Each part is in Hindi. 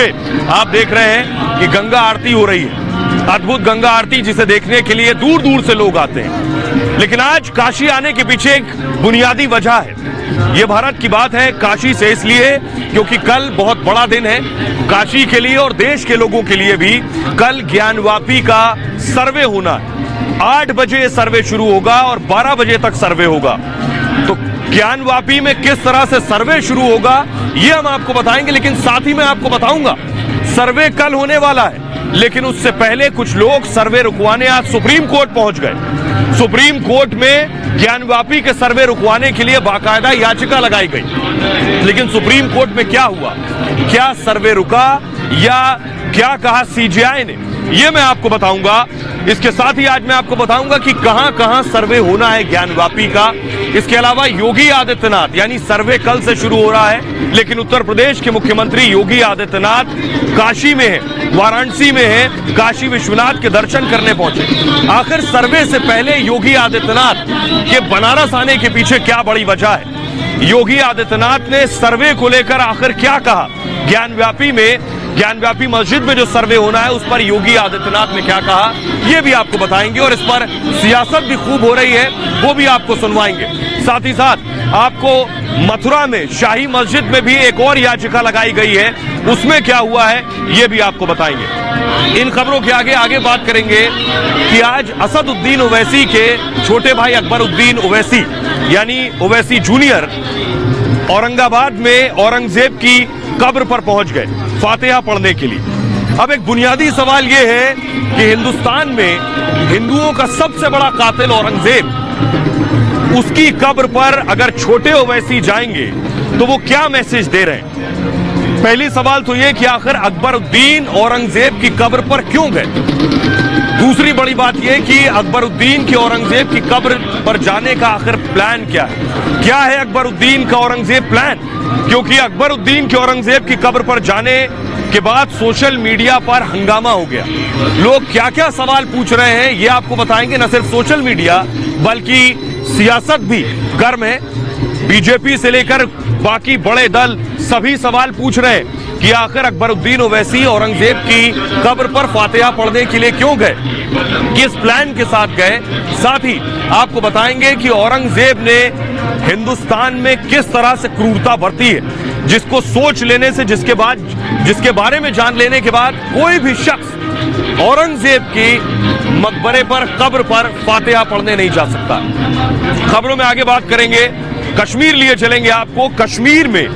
आप देख रहे हैं कि गंगा आरती हो रही है, अद्भुत गंगा आरती जिसे देखने के लिए दूर दूर से लोग आते हैं। लेकिन आज काशी आने के पीछे एक बुनियादी वजह है। ये भारत की बात है, काशी से इसलिए क्योंकि कल बहुत बड़ा दिन है काशी के लिए और देश के लोगों के लिए भी। कल ज्ञानवापी का सर्वे होना है। 8 बजे सर्वे शुरू होगा और 12 बजे तक सर्वे होगा। तो ज्ञानवापी में किस तरह से सर्वे शुरू होगा ये हम आपको बताएंगे, लेकिन साथ ही मैं आपको बताऊंगा सर्वे कल होने वाला है, लेकिन उससे पहले कुछ लोग सर्वे रुकवाने आज सुप्रीम कोर्ट पहुंच गए। सुप्रीम कोर्ट में ज्ञानवापी के सर्वे रुकवाने के लिए बाकायदा याचिका लगाई गई। लेकिन सुप्रीम कोर्ट में क्या हुआ, क्या सर्वे रुका या क्या कहा सीजेआई ने, ये मैं आपको बताऊंगा। इसके साथ ही आज मैं आपको बताऊंगा कि कहां कहां सर्वे होना है ज्ञानवापी का। इसके अलावा योगी आदित्यनाथ, यानी सर्वे कल से शुरू हो रहा है, लेकिन उत्तर प्रदेश के मुख्यमंत्री योगी आदित्यनाथ काशी में है, वाराणसी में है, काशी विश्वनाथ के दर्शन करने पहुंचे। आखिर सर्वे से पहले योगी आदित्यनाथ के बनारस आने के पीछे क्या बड़ी वजह है? योगी आदित्यनाथ ने सर्वे को लेकर आखिर क्या कहा? ज्ञानवापी मस्जिद में जो सर्वे होना है उस पर योगी आदित्यनाथ ने क्या कहा, यह भी आपको बताएंगे। और इस पर सियासत भी खूब हो रही है, वो भी आपको सुनवाएंगे। साथ ही साथ आपको मथुरा में शाही मस्जिद में भी एक और याचिका लगाई गई है, उसमें क्या हुआ है यह भी आपको बताएंगे। इन खबरों के आगे बात करेंगे कि आज असदुद्दीन ओवैसी के छोटे भाई अकबरुद्दीन ओवैसी यानी ओवैसी जूनियर औरंगाबाद में औरंगजेब की कब्र पर पहुंच गए फातिहा पढ़ने के लिए। अब एक बुनियादी सवाल यह है कि हिंदुस्तान में हिंदुओं का सबसे बड़ा कातिल औरंगजेब, उसकी कब्र पर अगर छोटे ओवैसी जाएंगे तो वो क्या मैसेज दे रहे हैं? पहली सवाल तो यह कि आखिर अकबरुद्दीन औरंगजेब की कब्र पर क्यों गए? दूसरी बड़ी बात यह कि अकबरुद्दीन के औरंगजेब की कब्र पर जाने का आखिर प्लान क्या है? क्या है अकबरुद्दीन का औरंगजेब प्लान? क्योंकि अकबरुद्दीन के औरंगजेब की कब्र पर जाने के बाद सोशल मीडिया पर हंगामा हो गया। लोग क्या क्या सवाल पूछ रहे हैं ये आपको बताएंगे। न सिर्फ सोशल मीडिया बल्कि सियासत भी गर्म है। बीजेपी से लेकर बाकी बड़े दल सभी सवाल पूछ रहे हैं कि आखिर अकबरुद्दीन ओवैसी औरंगजेब की कब्र पर फातिहा पढ़ने के लिए क्यों गए, किस प्लान के साथ गए। साथ ही आपको बताएंगे कि औरंगजेब ने हिंदुस्तान में किस तरह से क्रूरता बरती है, जिसको सोच लेने से, जिसके बारे में जान लेने के बाद कोई भी शख्स औरंगजेब की मकबरे पर, कब्र पर फातिहा पढ़ने नहीं जा सकता। खबरों में आगे बात करेंगे, कश्मीर लिए चलेंगे आपको। कश्मीर में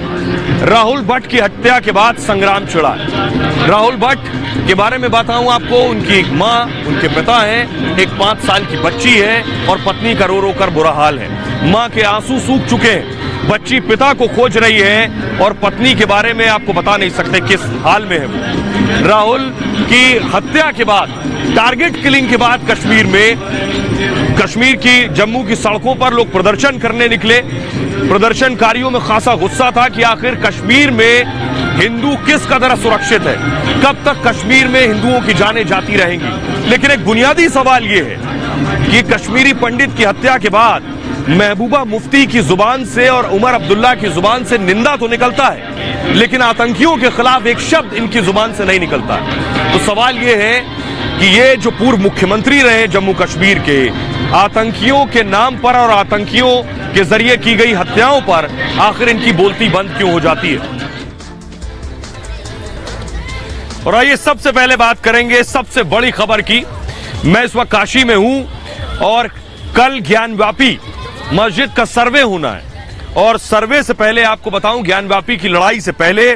राहुल भट्ट की हत्या के बाद संग्राम छिड़ा है। राहुल भट्ट के बारे में बताऊं आपको, उनकी एक मां, उनके पिता हैं, एक 5 साल की बच्ची है और पत्नी का रो रो कर बुरा हाल है। मां के आंसू सूख चुके हैं, बच्ची पिता को खोज रही है और पत्नी के बारे में आपको बता नहीं सकते किस हाल में है वो। राहुल की हत्या के बाद, टारगेट किलिंग के बाद कश्मीर की जम्मू की सड़कों पर लोग प्रदर्शन करने निकले। प्रदर्शनकारियों में खासा गुस्सा था कि आखिर कश्मीर में हिंदू किस कदर सुरक्षित है, कब तक कश्मीर में हिंदुओं की जानें जाती रहेंगी। लेकिन एक बुनियादी सवाल यह है कि कश्मीरी पंडित की हत्या के बाद महबूबा मुफ्ती की जुबान से और उमर अब्दुल्ला की जुबान से निंदा तो निकलता है, लेकिन आतंकियों के खिलाफ एक शब्द इनकी जुबान से नहीं निकलता। तो सवाल यह है कि ये जो पूर्व मुख्यमंत्री रहे जम्मू कश्मीर के, आतंकियों के नाम पर और आतंकियों के जरिए की गई हत्याओं पर आखिर इनकी बोलती बंद क्यों हो जाती है? और आइए सबसे पहले बात करेंगे सबसे बड़ी खबर की। मैं इस वक्त काशी में हूं और कल ज्ञानवापी मस्जिद का सर्वे होना है। और सर्वे से पहले आपको बताऊं, ज्ञानवापी की लड़ाई से पहले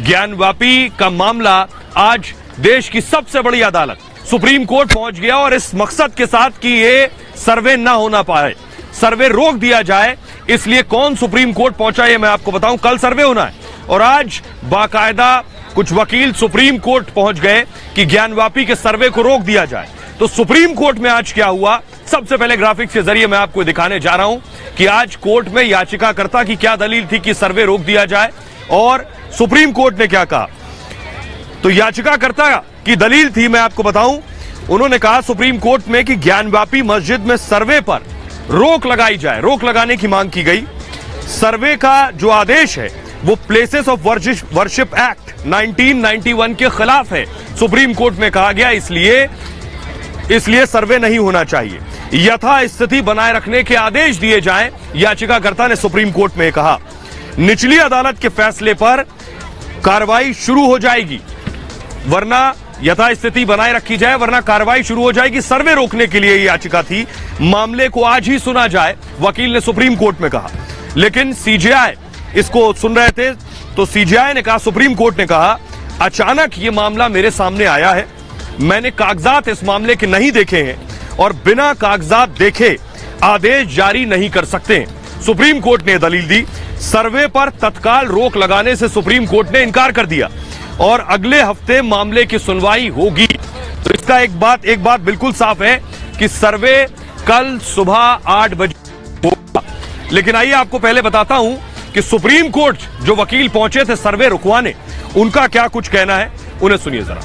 ज्ञानवापी का मामला आज देश की सबसे बड़ी अदालत सुप्रीम कोर्ट पहुंच गया और इस मकसद के साथ कि ये सर्वे ना होना पाए, सर्वे रोक दिया जाए। इसलिए कौन सुप्रीम कोर्ट पहुंचा ये मैं आपको बताऊं। कल सर्वे होना है और आज बाकायदा कुछ वकील सुप्रीम कोर्ट पहुंच गए कि ज्ञानवापी के सर्वे को रोक दिया जाए। तो सुप्रीम कोर्ट में आज क्या हुआ, सबसे पहले ग्राफिक्स के जरिए मैं आपको दिखाने जा रहा हूं कि आज कोर्ट में याचिकाकर्ता की क्या दलील थी कि सर्वे रोक दिया जाए और सुप्रीम कोर्ट ने क्या कहा। तो याचिकाकर्ता की दलील थी, मैं आपको बताऊं, उन्होंने कहा सुप्रीम कोर्ट में कि ज्ञानवापी मस्जिद में सर्वे पर रोक लगाई जाए, रोक लगाने की मांग की गई। सर्वे का जो आदेश है वो प्लेसेस ऑफ वर्शिप एक्ट 1991 के खिलाफ है, सुप्रीम कोर्ट में कहा गया। इसलिए सर्वे नहीं होना चाहिए, यथास्थिति बनाए रखने के आदेश दिए जाएं, याचिकाकर्ता ने सुप्रीम कोर्ट में कहा। निचली अदालत के फैसले पर कार्रवाई शुरू हो जाएगी, वरना यथास्थिति बनाए रखी जाए, वरना कार्रवाई शुरू हो जाएगी। सर्वे रोकने के लिए याचिका थी, मामले को आज ही सुना जाए, वकील ने सुप्रीम कोर्ट में कहा। लेकिन सीजेआई इसको सुन रहे थे, तो सीजेआई ने कहा, सुप्रीम कोर्ट ने कहा, अचानक यह मामला मेरे सामने आया है, मैंने कागजात इस मामले के नहीं देखे हैं और बिना कागजात देखे आदेश जारी नहीं कर सकते। सुप्रीम कोर्ट ने दलील दी। सर्वे पर तत्काल रोक लगाने से सुप्रीम कोर्ट ने इनकार कर दिया और अगले हफ्ते मामले की सुनवाई होगी। तो इसका एक बात बिल्कुल साफ है कि सर्वे कल सुबह 8 बजे होगा। लेकिन आइए आपको पहले बताता हूं कि सुप्रीम कोर्ट जो वकील पहुंचे थे सर्वे रुकवाने, उनका क्या कुछ कहना है, उन्हें सुनिए जरा।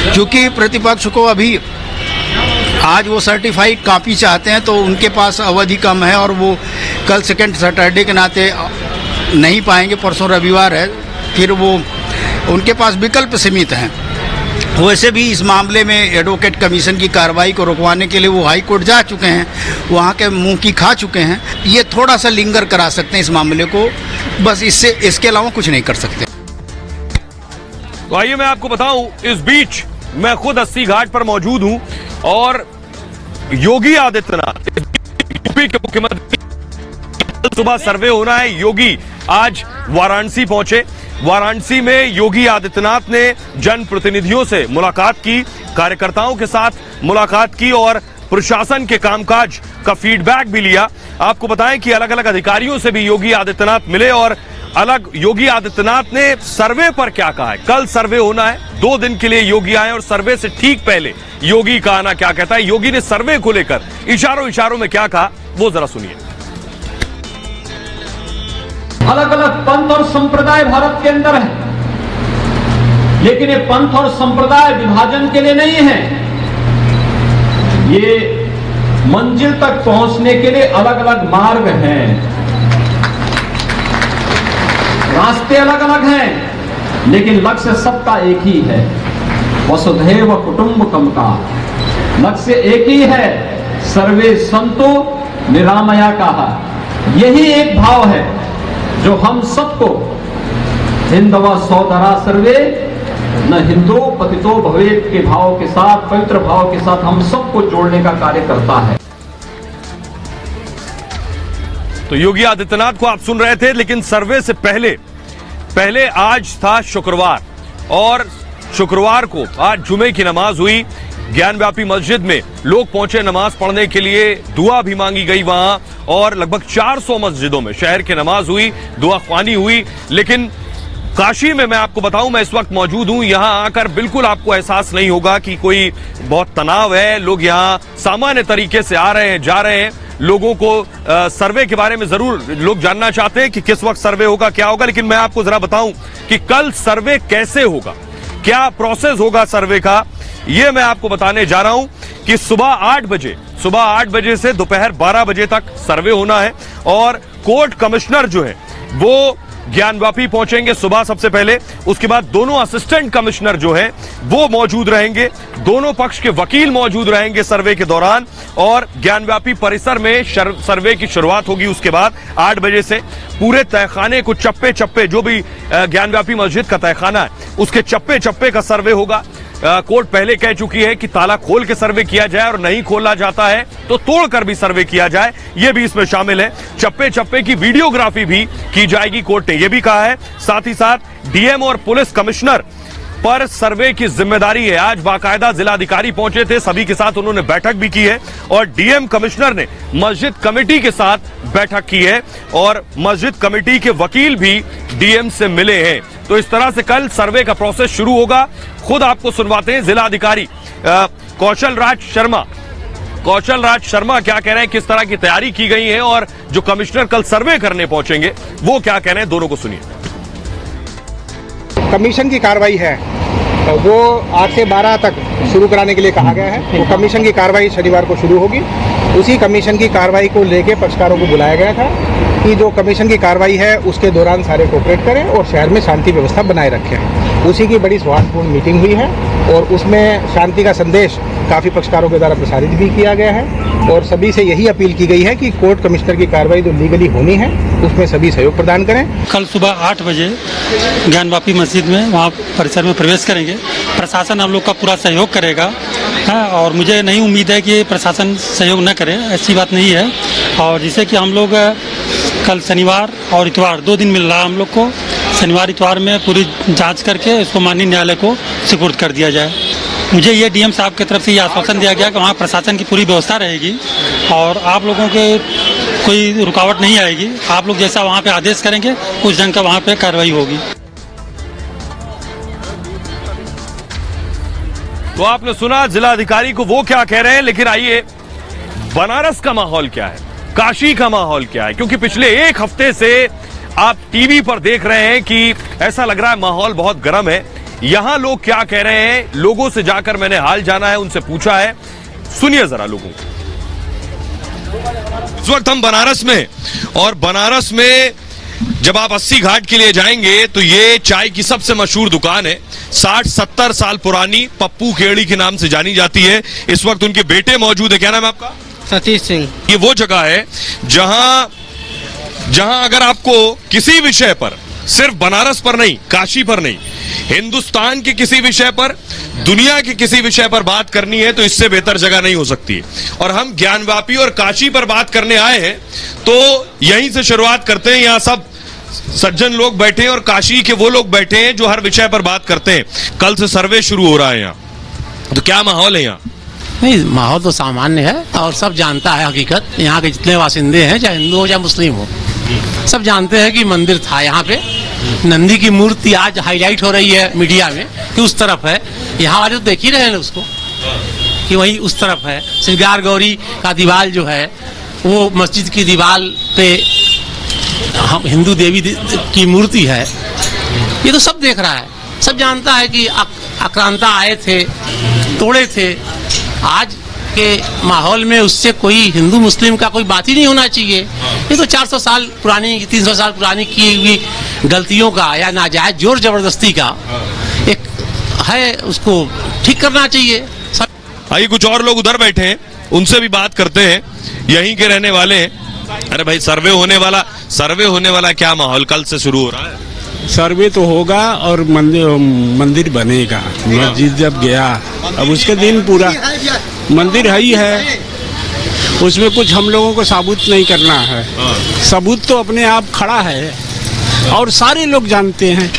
क्योंकि प्रतिपक्ष को अभी आज वो सर्टिफाइड कॉपी चाहते हैं, तो उनके पास अवधि कम है और वो कल सेकंड सैटरडे के नाते नहीं पाएंगे, परसों रविवार है, फिर वो उनके पास विकल्प सीमित हैं। वैसे भी इस मामले में एडवोकेट कमीशन की कार्रवाई को रुकवाने के लिए वो हाई कोर्ट जा चुके हैं, वहाँ के मुंह की खा चुके हैं। ये थोड़ा सा लिंगर करा सकते हैं इस मामले को, बस इसके अलावा कुछ नहीं कर सकते। तो आइए मैं आपको बताऊं, इस बीच मैं खुद 80 घाट पर मौजूद हूं और योगी आदित्यनाथ यूपी के मुख्यमंत्री, सुबह सर्वे होना है। योगी आज वाराणसी पहुंचे। वाराणसी में योगी आदित्यनाथ ने जनप्रतिनिधियों से मुलाकात की, कार्यकर्ताओं के साथ मुलाकात की और प्रशासन के कामकाज का फीडबैक भी लिया। आपको बताएं कि अलग अलग अधिकारियों से भी योगी आदित्यनाथ मिले और योगी आदित्यनाथ ने सर्वे पर क्या कहा है। कल सर्वे होना है, 2 दिन के लिए योगी आए और सर्वे से ठीक पहले योगी का आना क्या कहता है। योगी ने सर्वे को लेकर इशारों में क्या कहा, वो जरा सुनिए। अलग अलग पंथ और संप्रदाय भारत के अंदर है, लेकिन ये पंथ और संप्रदाय विभाजन के लिए नहीं है, ये मंजिल तक पहुंचने के लिए अलग अलग मार्ग हैं, रास्ते अलग अलग हैं, लेकिन लक्ष्य सबका एक ही है, वसुधैव कुटुंबकम का लक्ष्य एक ही है, सर्वे संतो निरामया कहा। यही एक भाव है जो हम सबको हिंदवा सौदरा सर्वे न हिंदू पतितो भवेत के भाव के साथ, पवित्र भाव के साथ हम सबको जोड़ने का कार्य करता है। तो योगी आदित्यनाथ को आप सुन रहे थे, लेकिन सर्वे से पहले आज था शुक्रवार और शुक्रवार को आज जुमे की नमाज हुई। ज्ञानव्यापी मस्जिद में लोग पहुंचे नमाज पढ़ने के लिए, दुआ भी मांगी गई वहां और लगभग 400 मस्जिदों में शहर की नमाज हुई, दुआ ख्वानी हुई। लेकिन काशी में मैं आपको बताऊं, मैं इस वक्त मौजूद हूं, यहां आकर बिल्कुल आपको एहसास नहीं होगा कि कोई बहुत तनाव है। लोग यहां सामान्य तरीके से आ रहे हैं, जा रहे हैं। लोगों को सर्वे के बारे में जरूर लोग जानना चाहते हैं कि किस वक्त सर्वे होगा, क्या होगा, लेकिन मैं आपको जरा बताऊं कि कल सर्वे कैसे होगा, क्या प्रोसेस होगा सर्वे का, यह मैं आपको बताने जा रहा हूं कि सुबह 8 बजे से दोपहर 12 बजे तक सर्वे होना है और कोर्ट कमिश्नर जो है वो ज्ञानव्यापी पहुंचेंगे सुबह सबसे पहले। उसके बाद दोनों असिस्टेंट कमिश्नर जो हैं वो मौजूद रहेंगे, दोनों पक्ष के वकील मौजूद रहेंगे सर्वे के दौरान और ज्ञानव्यापी परिसर में सर्वे की शुरुआत होगी। उसके बाद 8 बजे से पूरे तहखाने को चप्पे जो भी ज्ञानव्यापी मस्जिद का तहखाना है उसके चप्पे का सर्वे होगा। कोर्ट पहले कह चुकी है कि ताला खोल के सर्वे किया जाए और नहीं खोला जाता है तो तोड़कर भी सर्वे किया जाए, यह भी इसमें शामिल है। चप्पे की वीडियोग्राफी भी की जाएगी, कोर्ट ने यह भी कहा है। साथ ही साथ डीएम और पुलिस कमिश्नर पर सर्वे की जिम्मेदारी है। आज बाकायदा जिलाधिकारी पहुंचे थे, सभी के साथ उन्होंने बैठक भी की है और डीएम कमिश्नर ने मस्जिद कमेटी के साथ बैठक की है और मस्जिद कमेटी के वकील भी डीएम से मिले हैं। तो इस तरह से कल सर्वे का प्रोसेस शुरू होगा। खुद आपको सुनवाते हैं जिलाधिकारी कौशल राज शर्मा क्या कह रहे हैं, किस तरह की तैयारी की गई है और जो कमिश्नर कल सर्वे करने पहुंचेंगे वो क्या कह रहे हैं, दोनों को सुनिए। कमीशन की कार्रवाई है वो 8 से 12 तक शुरू कराने के लिए कहा गया है। तो कमीशन की कार्रवाई शनिवार को शुरू होगी। उसी कमीशन की कार्रवाई को लेकर पक्षकारों को बुलाया गया था कि जो कमीशन की कार्रवाई है उसके दौरान सारे कोऑपरेट करें और शहर में शांति व्यवस्था बनाए रखें। उसी की बड़ी सौहार्दपूर्ण मीटिंग हुई है और उसमें शांति का संदेश काफ़ी पक्षकारों के द्वारा प्रसारित भी किया गया है और सभी से यही अपील की गई है कि कोर्ट कमिश्नर की कार्रवाई जो लीगली होनी है उसमें सभी सहयोग प्रदान करें। कल सुबह 8 बजे ज्ञानवापी मस्जिद में वहाँ परिसर में प्रवेश करेंगे। प्रशासन हम लोग का पूरा सहयोग करेगा और मुझे नहीं उम्मीद है कि प्रशासन सहयोग न करे, ऐसी बात नहीं है। और जिससे कि हम लोग कल शनिवार और इतवार 2 दिन मिल रहा है हम लोग को। शनिवार इतवार में पूरी जांच करके इसको माननीय न्यायालय को सुपुर्द कर दिया जाए। मुझे ये डीएम साहब की तरफ से ये आश्वासन दिया गया कि वहाँ प्रशासन की पूरी व्यवस्था रहेगी और आप लोगों के कोई रुकावट नहीं आएगी। आप लोग जैसा वहाँ पे आदेश करेंगे उस ढंग का वहाँ पे कार्रवाई होगी। तो आपने सुना जिलाधिकारी को वो क्या कह रहे हैं, लेकिन आइए बनारस का माहौल क्या है, काशी का माहौल क्या है, क्योंकि पिछले 1 हफ्ते से आप टीवी पर देख रहे हैं कि ऐसा लग रहा है माहौल बहुत गर्म है। यहां लोग क्या कह रहे हैं, लोगों से जाकर मैंने हाल जाना है, उनसे पूछा है, सुनिए जरा लोगों को। इस वक्त हम बनारस में, और बनारस में जब आप 80 घाट के लिए जाएंगे तो ये चाय की सबसे मशहूर दुकान है, 60-70 साल पुरानी, पप्पू खेड़ी के नाम से जानी जाती है। इस वक्त उनके बेटे मौजूद है। क्या नाम है आपका? सतीश सिंह। ये वो जगह है जहां अगर आपको किसी विषय पर, सिर्फ बनारस पर नहीं, काशी पर नहीं, हिंदुस्तान के किसी विषय पर, दुनिया के किसी विषय पर बात करनी है तो इससे बेहतर जगह नहीं हो सकती। और हम ज्ञानवापी और काशी पर बात करने आए हैं तो यहीं से शुरुआत करते हैं। यहाँ सब सज्जन लोग बैठे हैं और काशी के वो लोग बैठे हैं जो हर विषय पर बात करते हैं। कल से सर्वे शुरू हो रहा है यहाँ, तो क्या माहौल है यहाँ? नहीं, माहौल तो सामान्य है और सब जानता है हकीकत। यहाँ के जितने वासिंदे हैं, चाहे हिंदू हो चाहे मुस्लिम हो, सब जानते हैं कि मंदिर था यहाँ पे। नंदी की मूर्ति आज हाईलाइट हो रही है मीडिया में कि उस तरफ है। यहाँ वाले तो देख ही रहे हैं उसको कि वही उस तरफ है। श्रृंगार गौरी का दीवाल जो है वो मस्जिद की दीवाल पे हम हिंदू देवी की मूर्ति है। ये तो सब देख रहा है, सब जानता है कि आक्रांता आए थे, तोड़े थे। आज के माहौल में उससे कोई हिंदू मुस्लिम का कोई बात ही नहीं होना चाहिए। ये तो 400 साल पुरानी, 300 साल पुरानी की हुई गलतियों का या नाजायज जोर जबरदस्ती का एक है, उसको ठीक करना चाहिए। आइए कुछ और लोग उधर बैठे हैं, उनसे भी बात करते हैं, यहीं के रहने वाले हैं। अरे भाई, सर्वे होने वाला क्या माहौल कल से शुरू हो रहा है? सर्वे तो होगा और मंदिर बनेगा। मस्जिद जब गया, अब उसके दिन पूरा मंदिर है ही है, उसमें कुछ हम लोगों को साबुत नहीं करना है। सबूत तो अपने आप खड़ा है और सारे लोग जानते हैं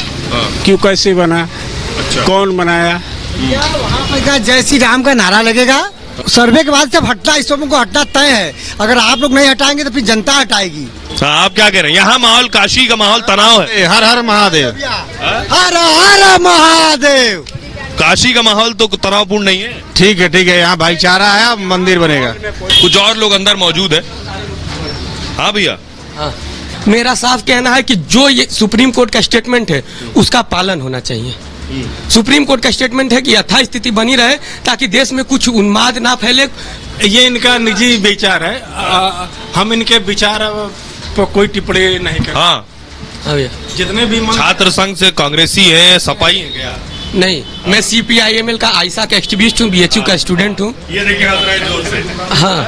क्यों, कैसे बना, कौन बनाया। वहाँ पर जय श्री राम का नारा लगेगा। सर्वे के बाद जब हटना, इस सबको हटना तय है। अगर आप लोग नहीं हटाएंगे तो फिर जनता हटाएगी। आप क्या कह रहे हैं? यहाँ माहौल, काशी का माहौल तनाव है। हर हर महादेव, हर हर महादेव। काशी का माहौल तो तनावपूर्ण नहीं है। ठीक है, यहाँ भाईचारा है, अब मंदिर बनेगा। कुछ और लोग अंदर मौजूद है। हाँ भैया, मेरा साफ कहना है कि जो ये सुप्रीम कोर्ट का स्टेटमेंट है उसका पालन होना चाहिए। सुप्रीम कोर्ट का स्टेटमेंट है कि यथास्थिति बनी रहे ताकि देश में कुछ उन्माद ना फैले। ये इनका निजी विचार है, हम इनके विचार पर कोई टिप्पणी नहीं करते। हाँ भैया, जितने भी छात्र संघ से कांग्रेसी है, सपाई है क्या? नहीं, मैं CPIML का आयसा का एक्टिविस्ट हूँ, BHU का स्टूडेंट हूँ। ये देखिए हंस रहे हैं जोर से। हाँ,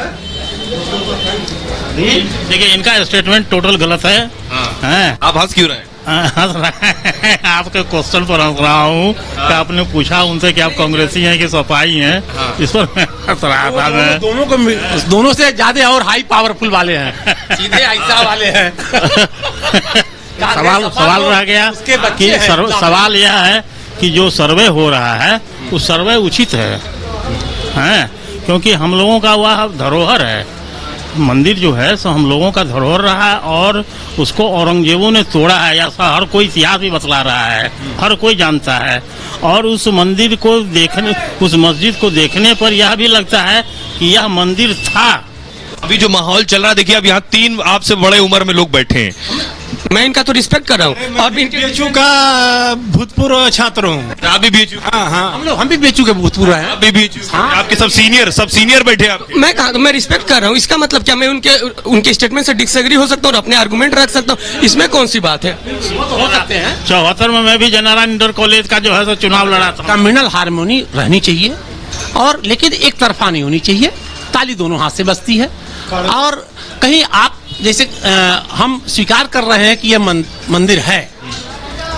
देखिए इनका स्टेटमेंट टोटल गलत है। हाँ। आप हंस क्यों रहे हैं? हंस रहा है आपके क्वेश्चन पर हंस रहा हूँ कि आपने पूछा उनसे कि आप कांग्रेसी हैं कि सपाई हैं। इस पर मैं हंस रहा था। मैं दोनों से ज्यादा और हाई पावरफुल वाले हैं, सीधे आयसा वाले हैं। सवाल रह गया कि सवाल यह है कि जो सर्वे हो रहा है वो सर्वे उचित है, क्योंकि हम लोगों का वह धरोहर है। मंदिर जो है सो हम लोगों का धरोहर रहा है और उसको औरंगजेबों ने तोड़ा है, ऐसा हर कोई इतिहास भी बतला रहा है, हर कोई जानता है। और उस मंदिर को देखने, उस मस्जिद को देखने पर यह भी लगता है कि यह मंदिर था। अभी जो माहौल चल रहा है, देखिए अब यहाँ 3 आपसे बड़े उम्र में लोग बैठे हैं। मैं इनका तो रिस्पेक्ट कर रहा हूँ। और इनके बीएचयू का भूतपूर्व छात्र हूँ। आप भी बीएचयू? हाँ हम भी बीएचयू के भूतपूर्व हैं। आप भी बीएचयू? आपके सब सीनियर बैठे आपके। मैं कहा, मैं रिस्पेक्ट कर रहा हूँ। इसका मतलब क्या मैं उनके स्टेटमेंट से डिसएग्री हो सकता हूँ और अपने आर्गुमेंट रख सकता हूँ? इसमें कौन सी बात है? हो सकते हैं। 74 में मैं भी जनरल इंटर कॉलेज का जो है तो चुनाव लड़ा था। कम्युनल हार्मोनी रहनी चाहिए, और लेकिन एक तरफा नहीं होनी चाहिए। ताली दोनों हाथ से बजती है। और कहीं आप जैसे हम स्वीकार कर रहे हैं कि यह मंदिर है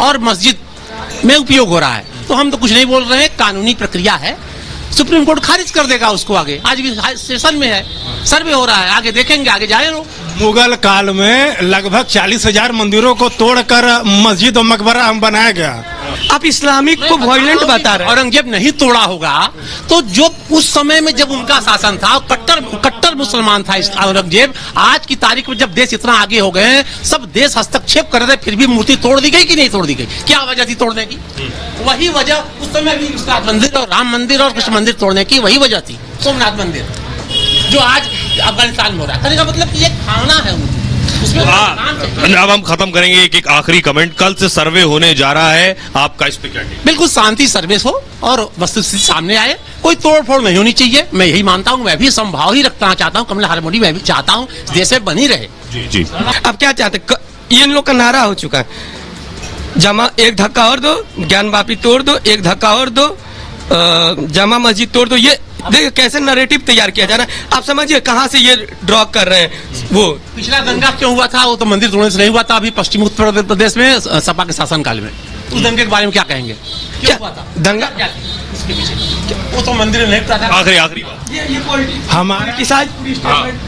और मस्जिद में उपयोग हो रहा है, तो हम तो कुछ नहीं बोल रहे हैं। कानूनी प्रक्रिया है, सुप्रीम कोर्ट खारिज कर देगा उसको। आगे आज भी सेशन में है, सर्वे हो रहा है, आगे देखेंगे, आगे जाए लोग। मुगल काल में लगभग 40,000 मंदिरों को तोड़कर मस्जिद और मकबरा बनाया गया। आप इस्लामिक को वायलेंट बता रहे हैं। औरंगजेब नहीं तोड़ा होगा तो जो उस समय में जब उनका शासन था, कट्टर मुसलमान था औरंगजेब। आज की तारीख में जब देश इतना आगे हो गए हैं, सब देश हस्तक्षेप कर रहे, फिर भी मूर्ति तोड़ दी गई कि नहीं तोड़ दी गई? क्या वजह थी तोड़ने की? वही वजह उस समय भी गुजरात मंदिर और राम मंदिर और कृष्ण मंदिर तोड़ने की वही वजह थी। सोमनाथ मंदिर जो आज अफगानिस्तान में हो रहा है, कहने का मतलब ये भावना है उनकी। अब हम खत्म करेंगे एक आखिरी कमेंट। कल से सर्वे होने जा रहा है, आपका इस पे क्या? बिल्कुल शांति सर्विस हो और वस्तुस्थिति सामने आए, कोई तोड़ फोड़ नहीं होनी चाहिए। मैं यही मानता हूँ, मैं भी संभाव ही रखना चाहता हूँ। कमला हारमोनी मैं भी चाहता हूँ देश में बनी रहे। जी। अब क्या चाहते? ये इन लोग का नारा हो चुका है, जमा एक धक्का और दो, ज्ञान वापी तोड़ दो, एक धक्का और दो, जामा मस्जिद तोड़ दो। ये देखिए कैसे नैरेटिव तैयार किया जा रहा है। आप समझिए कहाँ से ये ड्रॉ कर रहे हैं। वो पिछला दंगा क्यों हुआ था? वो तो मंदिर तोड़ने से नहीं हुआ था। अभी पश्चिमी उत्तर प्रदेश में सपा के शासनकाल में उस दंगे के बारे में क्या कहेंगे? क्या हुआ था दंगा? क्या इसके पीछे? वो तो मंदिर नहीं था। आखिरी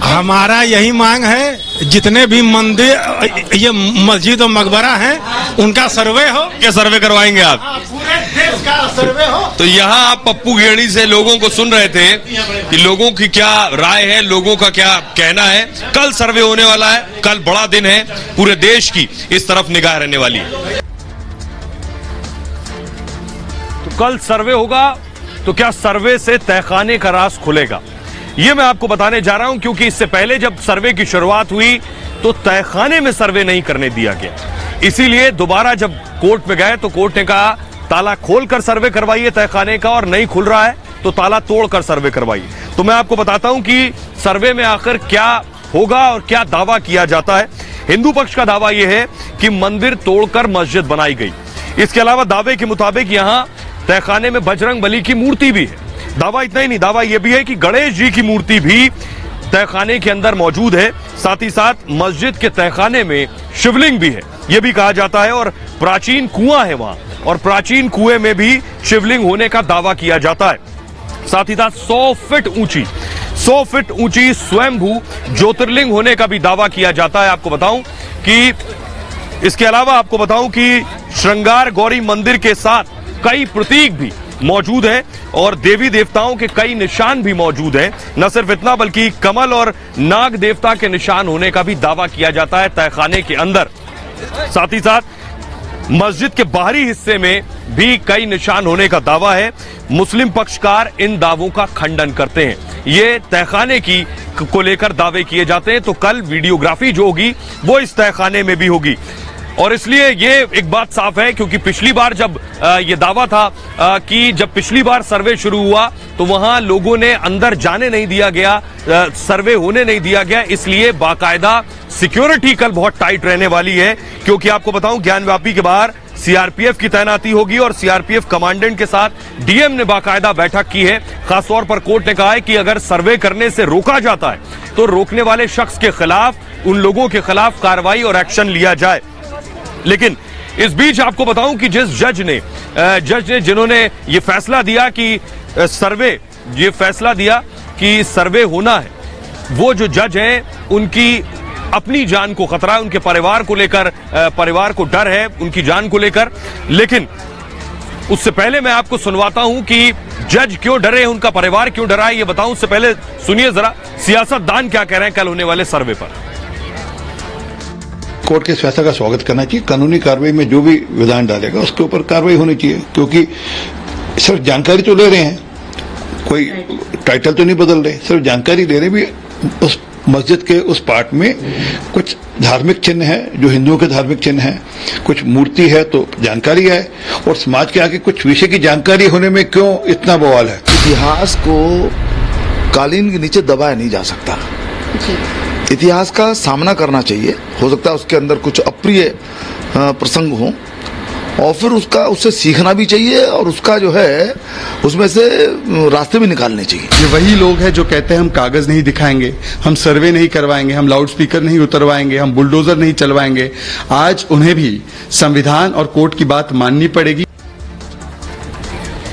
हमारा यही मांग है, जितने भी मंदिर ये मस्जिद और मकबरा हैं उनका सर्वे हो। क्या सर्वे करवाएंगे आप? पूरे देश का सर्वे हो। तो यहाँ आप पप्पू घेड़ी से लोगों को सुन रहे थे कि लोगों की क्या राय है, लोगों का क्या कहना है। कल सर्वे होने वाला है, कल बड़ा दिन है, पूरे देश की इस तरफ निगाह रहने वाली है। तो कल सर्वे होगा, तो क्या सर्वे से तहखाने का राज खुलेगा? ये मैं आपको बताने जा रहा हूं, क्योंकि इससे पहले जब सर्वे की शुरुआत हुई तो तहखाने में सर्वे नहीं करने दिया गया। इसीलिए दोबारा जब कोर्ट में गए तो कोर्ट ने कहा ताला खोलकर सर्वे करवाइए तहखाने का, और नहीं खुल रहा है तो ताला तोड़कर सर्वे करवाइए। तो मैं आपको बताता हूं कि सर्वे में आखिर क्या होगा और क्या दावा किया जाता है। हिंदू पक्ष का दावा यह है कि मंदिर तोड़कर मस्जिद बनाई गई। इसके अलावा दावे के मुताबिक यहां तहखाने में बजरंग बली की मूर्ति भी है। दावा इतना ही नहीं, दावा यह भी है कि गणेश जी की मूर्ति भी तहखाने के अंदर मौजूद है। साथ ही साथ मस्जिद के तहखाने में शिवलिंग भी है, यह भी कहा जाता है। और प्राचीन कुआं है वहां, और प्राचीन कुएं में भी शिवलिंग होने का दावा किया जाता है। साथ ही साथ 100 फीट ऊंची स्वयंभू ज्योतिर्लिंग होने का भी दावा किया जाता है। आपको बताऊं कि इसके अलावा आपको बताऊं कि श्रृंगार गौरी मंदिर के साथ कई प्रतीक भी मौजूद हैं और देवी देवताओं के कई निशान भी मौजूद हैं। न सिर्फ इतना, बल्कि कमल और नाग देवता के निशान होने का भी दावा किया जाता है तहखाने के अंदर। साथ ही साथ मस्जिद के बाहरी हिस्से में भी कई निशान होने का दावा है। मुस्लिम पक्षकार इन दावों का खंडन करते हैं। ये तहखाने की को लेकर दावे किए जाते हैं। तो कल वीडियोग्राफी जो होगी वो इस तहखाने में भी होगी। और इसलिए ये एक बात साफ है, क्योंकि पिछली बार जब ये दावा था कि जब पिछली बार सर्वे शुरू हुआ तो वहां लोगों ने अंदर जाने नहीं दिया गया, सर्वे होने नहीं दिया गया। इसलिए बाकायदा सिक्योरिटी कल बहुत टाइट रहने वाली है, क्योंकि आपको बताऊं ज्ञानवापी के बाहर सीआरपीएफ की तैनाती होगी और सीआरपीएफ कमांडेंट के साथ डीएम ने बाकायदा बैठक की है। खासतौर पर कोर्ट ने कहा है कि अगर सर्वे करने से रोका जाता है तो रोकने वाले शख्स के खिलाफ, उन लोगों के खिलाफ कार्रवाई और एक्शन लिया जाए। लेकिन इस बीच आपको बताऊं कि जिस जज ने जिन्होंने ये फैसला दिया कि सर्वे होना है, वो जो जज हैं उनकी अपनी जान को खतरा है, उनके परिवार को लेकर, परिवार को डर है उनकी जान को लेकर। लेकिन उससे पहले मैं आपको सुनवाता हूं कि जज क्यों डरे हैं, उनका परिवार क्यों डरा है, ये बताऊं। उससे पहले सुनिए जरा सियासतदान क्या कह रहे हैं कल होने वाले सर्वे पर। कोर्ट के इस फैसले का स्वागत करना चाहिए। कानूनी कार्रवाई में जो भी विधान डालेगा उसके ऊपर कार्रवाई होनी चाहिए, क्योंकि सिर्फ जानकारी तो ले रहे हैं, कोई टाइटल तो नहीं बदल रहे, सिर्फ जानकारी ले रहे भी। उस मस्जिद के उस पार्ट में कुछ धार्मिक चिन्ह है जो हिंदुओं के धार्मिक चिन्ह है, कुछ मूर्ति है तो जानकारी है, और समाज के आगे कुछ विषय की जानकारी होने में क्यों इतना बवाल है? इतिहास को कालीन के नीचे दबाया नहीं जा सकता। इतिहास का सामना करना चाहिए। हो सकता है उसके अंदर कुछ अप्रिय प्रसंग हो और फिर उससे सीखना भी चाहिए और उसका जो है उसमें से रास्ते भी निकालने चाहिए। ये वही लोग हैं जो कहते हैं हम कागज नहीं दिखाएंगे, हम सर्वे नहीं करवाएंगे, हम लाउड स्पीकर नहीं उतरवाएंगे, हम बुलडोजर नहीं चलवाएंगे। आज उन्हें भी संविधान और कोर्ट की बात माननी पड़ेगी।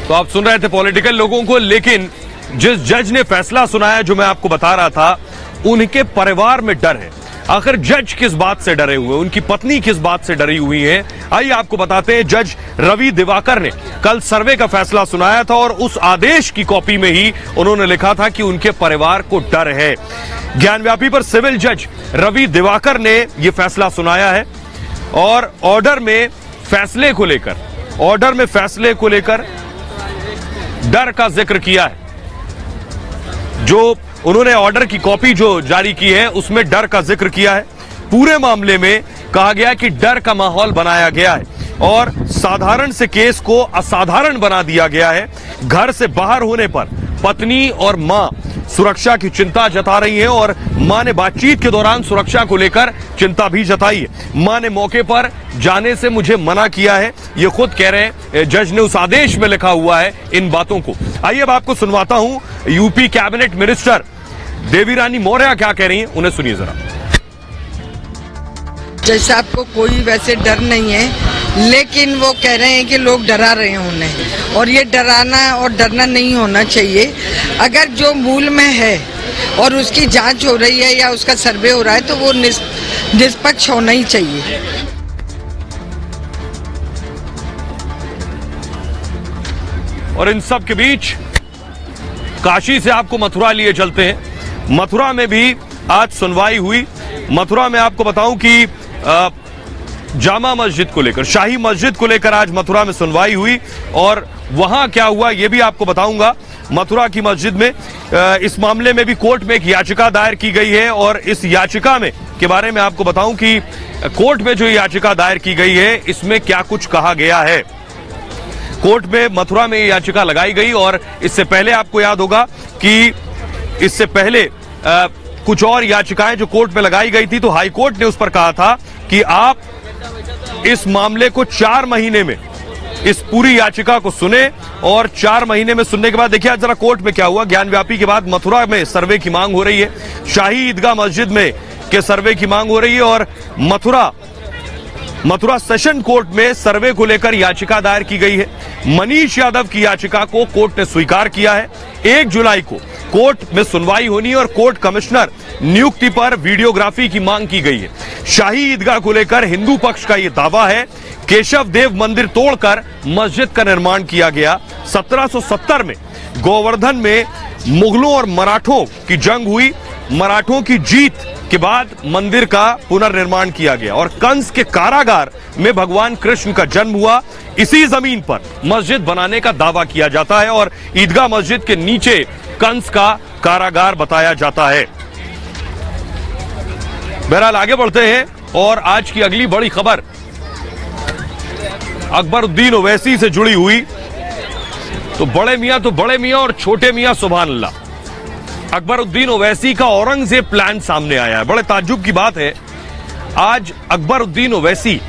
तो आप सुन रहे थे पॉलिटिकल लोगों को, लेकिन जिस जज ने फैसला सुनाया जो मैं आपको बता रहा था, उनके परिवार में डर है। आखिर जज किस बात से डरे हुए, उनकी पत्नी किस बात से डरी हुई है, आइए आपको बताते हैं। जज रवि दिवाकर ने कल सर्वे का फैसला सुनाया था और उस आदेश की कॉपी में ही उन्होंने लिखा था कि उनके परिवार को डर है। ज्ञानव्यापी पर सिविल जज रवि दिवाकर ने यह फैसला सुनाया है और ऑर्डर में फैसले को लेकर डर का जिक्र किया है। जो उन्होंने ऑर्डर की कॉपी जो जारी की है उसमें डर का जिक्र किया है। पूरे मामले में कहा गया कि डर का माहौल बनाया गया है और साधारण से केस को असाधारण बना दिया गया है। घर से बाहर होने पर पत्नी और मां सुरक्षा की चिंता जता रही हैं और मां ने बातचीत के दौरान सुरक्षा को लेकर चिंता भी जताई है। मां ने मौके पर जाने से मुझे मना किया है, ये खुद कह रहे हैं। जज ने उस आदेश में लिखा हुआ है इन बातों को। आइए अब आपको सुनवाता हूं यूपी कैबिनेट मिनिस्टर देवीरानी मौर्य क्या कह रही हैं, उन्हें सुनिए जरा। जज साहब को कोई वैसे डर नहीं है, लेकिन वो कह रहे हैं कि लोग डरा रहे हैं उन्हें, और ये डराना और डरना नहीं होना चाहिए। अगर जो मूल में है और उसकी जांच हो रही है या उसका सर्वे हो रहा है तो वो निष्पक्ष होना ही चाहिए। और इन सब के बीच काशी से आपको मथुरा लिए चलते हैं। मथुरा में भी आज सुनवाई हुई। मथुरा में आपको बताऊं कि जामा मस्जिद को लेकर, शाही मस्जिद को लेकर आज मथुरा में सुनवाई हुई और वहां क्या हुआ ये भी आपको बताऊंगा। मथुरा की मस्जिद में इस मामले में भी कोर्ट में एक याचिका दायर की गई है और इस याचिका में के बारे में आपको बताऊं कि कोर्ट में जो याचिका दायर की गई है इसमें क्या कुछ कहा गया है। कोर्ट में मथुरा में याचिका लगाई गई और इससे पहले आपको याद होगा कि इससे पहले कुछ और याचिकाएं जो कोर्ट में लगाई गई थी, तो हाई कोर्ट ने उस पर कहा था कि आप इस मामले को 4 महीने में इस पूरी याचिका को सुने और 4 महीने में सुनने के बाद देखिए जरा कोर्ट में क्या हुआ। ज्ञानव्यापी के बाद मथुरा में सर्वे की मांग हो रही है, शाही ईदगाह मस्जिद में के सर्वे की मांग हो रही है और मथुरा सेशन कोर्ट में सर्वे को लेकर याचिका दायर की गई है। मनीष यादव की याचिका को कोर्ट ने स्वीकार किया है। 1 जुलाई को कोर्ट में सुनवाई होनी है और कोर्ट कमिश्नर नियुक्ति पर वीडियोग्राफी की मांग की गई है। शाही ईदगाह को लेकर हिंदू पक्ष का यह दावा है केशव देव मंदिर तोड़कर मस्जिद का निर्माण किया गया। 1770 में गोवर्धन में मुगलों और मराठों की जंग हुई। मराठों की जीत के बाद मंदिर का पुनर्निर्माण किया गया और कंस के कारागार में भगवान कृष्ण का जन्म हुआ। इसी जमीन पर मस्जिद बनाने का दावा किया जाता है और ईदगाह मस्जिद के नीचे कंस का कारागार बताया जाता है। बहरहाल आगे बढ़ते हैं और आज की अगली बड़ी खबर अकबरुद्दीन ओवैसी से जुड़ी हुई। तो बड़े मियां और छोटे मियां सुभान अल्लाह। अकबरुद्दीन ओवैसी का औरंगजेब प्लान सामने आया है। बड़े ताज्जुब की बात है, आज अकबरुद्दीन ओवैसी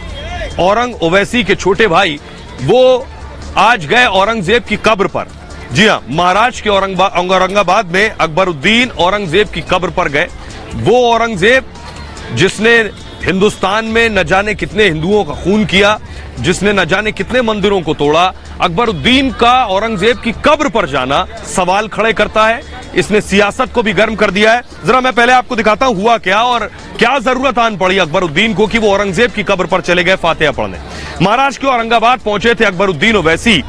ओवैसी के छोटे भाई वो आज गए औरंगजेब की कब्र पर। जी हां, महाराष्ट्र के औरंगाबाद में अकबरुद्दीन औरंगजेब की कब्र पर गए। वो औरंगजेब जिसने हिंदुस्तान में न जाने कितने हिंदुओं का खून किया, जिसने न जाने कितने मंदिरों को तोड़ा, अकबरुद्दीन का औरंगजेब की कब्र पर जाना सवाल खड़े करता है। इसने सियासत को भी गर्म कर दिया है। जरा मैं पहले आपको दिखाता हूं हुआ क्या और क्या जरूरत आन पड़ी अकबरुद्दीन को कि वो औरंगजेब की कब्र पर चले गए फातिहा पढ़ने। महाराष्ट्र के औरंगाबाद पहुंचे थे अकबरुद्दीन ओवैसी।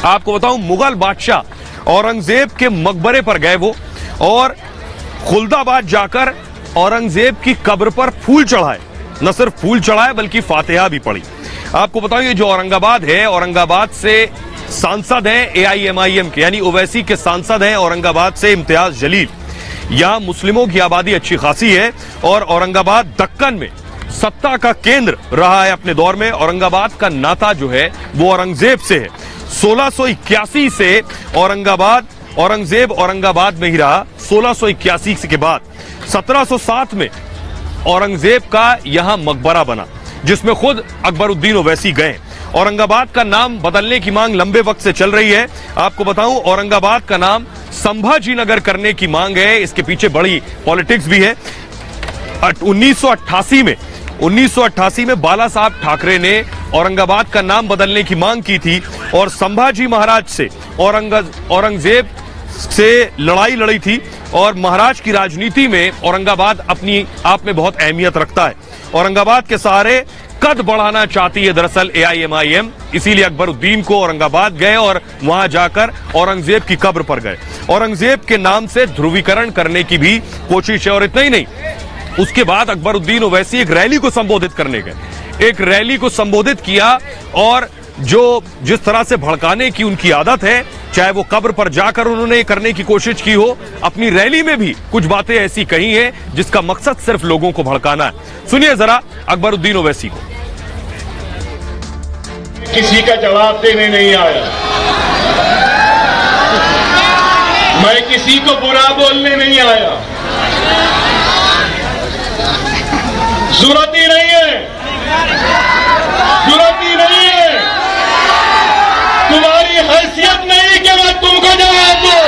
आपको बताऊं मुगल बादशाह औरंगजेब के मकबरे पर गए वो और खुलदाबाद जाकर औरंगजेब की कब्र पर फूल चढ़ाए। न सिर्फ फूल चढ़ाए बल्कि फातिहा भी पढ़ी। आपको बताऊं ये जो औरंगाबाद है, औरंगाबाद से सांसद हैं AIMIM के, यानी ओवैसी के सांसद हैं औरंगाबाद से इम्तियाज जलील। यहां मुस्लिमों की आबादी अच्छी खासी है और औरंगाबाद दक्कन में सत्ता का केंद्र रहा है अपने दौर में। औरंगाबाद का नाता जो है वो औरंगजेब से है। 1681 से औरंगजेब औरंगाबाद में ही रहा। 1681 के बाद 1707 में औरंगजेब का यहां मकबरा बना जिसमें खुद अकबरुद्दीन ओवैसी गए। औरंगाबाद का नाम बदलने की मांग लंबे वक्त से चल रही है। आपको बताऊं, औरंगाबाद का नाम संभाजी नगर करने की मांग है। इसके पीछे बड़ी पॉलिटिक्स भी है। 1988 में बाला साहब ठाकरे ने औरंगाबाद का नाम बदलने की मांग की थी और संभाजी महाराज से औरंगजेब से लड़ाई लड़ी थी। और महाराज की राजनीति में औरंगाबाद अपनी आप में बहुत अहमियत रखता है। औरंगाबाद के सहारे कद बढ़ाना चाहती है दरअसल AIMIM, इसीलिए अकबरुद्दीन को औरंगाबाद गए और वहां जाकर औरंगजेब की कब्र पर गए। औरंगजेब के नाम से ध्रुवीकरण करने की भी कोशिश है। और इतना ही नहीं, उसके बाद अकबरुद्दीन ओवैसी एक रैली को संबोधित करने गए। एक रैली को संबोधित किया और जिस तरह से भड़काने की उनकी आदत है, चाहे वो कब्र पर जाकर उन्होंने करने की कोशिश की हो, अपनी रैली में भी कुछ बातें ऐसी कही हैं जिसका मकसद सिर्फ लोगों को भड़काना है। सुनिए जरा अकबरुद्दीन ओवैसी को। किसी का जवाब देने नहीं आया, मैं किसी को बुरा बोलने नहीं आया, जरूरत ही नहीं है, जरूरत ही नहीं है, तुम्हारी हैसियत नहीं कि मैं तुमको जवाब दूं।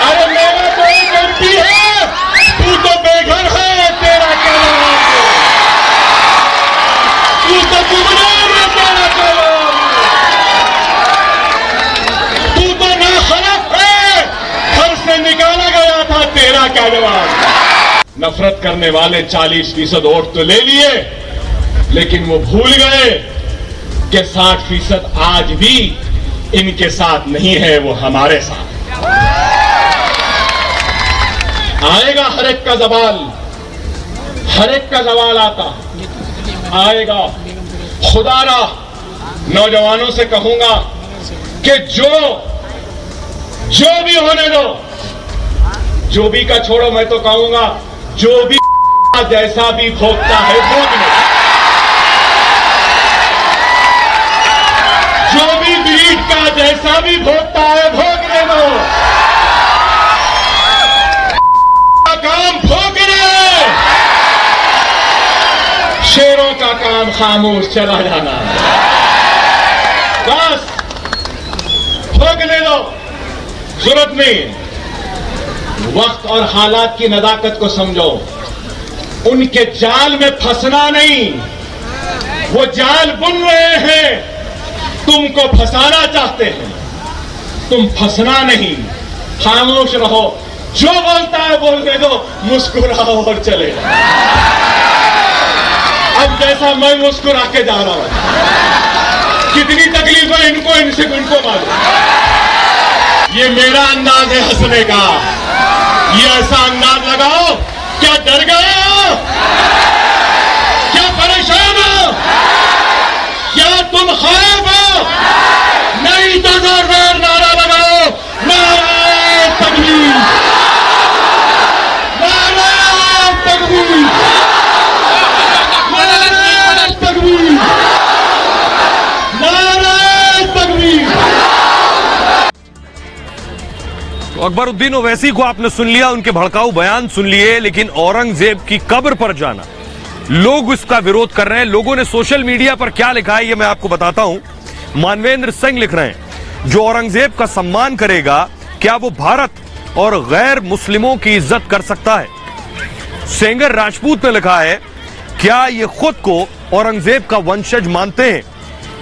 अरे मेरा तो एक MP है, तू तो बेघर है, तेरा क्या जवाब दो? तू तो गुमनाम है, तेरा क्या जवाब दो? तू तो नाखलफ है, घर से निकाला गया था, तेरा क्या जवाब? नफरत करने वाले 40% वोट तो ले लिए, लेकिन वो भूल गए कि 60% आज भी इनके साथ नहीं है, वो हमारे साथ। आएगा हर एक का सवाल, हर एक का सवाल आता आएगा। खुदारा नौजवानों से कहूंगा कि जो भी होने दो, जो भी का छोड़ो, मैं तो कहूंगा जो भी जैसा भी भोगता है भोगने, जो भी ब्रीड का जैसा भी भोगता है भोगने दो। काम भोगने, शेरों का काम खामोश चला जाना। बस भोगने दो, जरूरत नहीं। वक्त और हालात की नदाकत को समझो, उनके जाल में फंसना नहीं। वो जाल बुन रहे हैं, तुमको फंसाना चाहते हैं, तुम फंसना नहीं, खामोश रहो। जो बोलता है बोलने दो, मुस्कुराओ और चले। अब जैसा मैं मुस्कुरा के जा रहा हूं, कितनी तकलीफ है इनको मालूम। ये मेरा अंदाज है हंसने का। ये ऐसा अंदाज लगाओ, क्या डर गए हो? क्या परेशान हो? क्या तुम खैब हो? नहीं तो जोरदार नारा लगाओ, नारे तकबीर, नारे तकबीर, नारे तकबीर, नारे तकबीर। तो अकबरुद्दीन ओवैसी को आपने सुन लिया, उनके भड़काऊ बयान सुन लिए, लेकिन औरंगजेब की कब्र पर जाना, लोग इसका विरोध कर रहे हैं। लोगों ने सोशल मीडिया पर क्या लिखा है ये मैं आपको बताता हूं। मानवेंद्र सिंह लिख रहे हैं, जो औरंगजेब का सम्मान करेगा क्या वो भारत और गैर मुस्लिमों की इज्जत कर सकता है। सेंगर राजपूत ने लिखा है, क्या ये खुद को औरंगजेब का वंशज मानते हैं,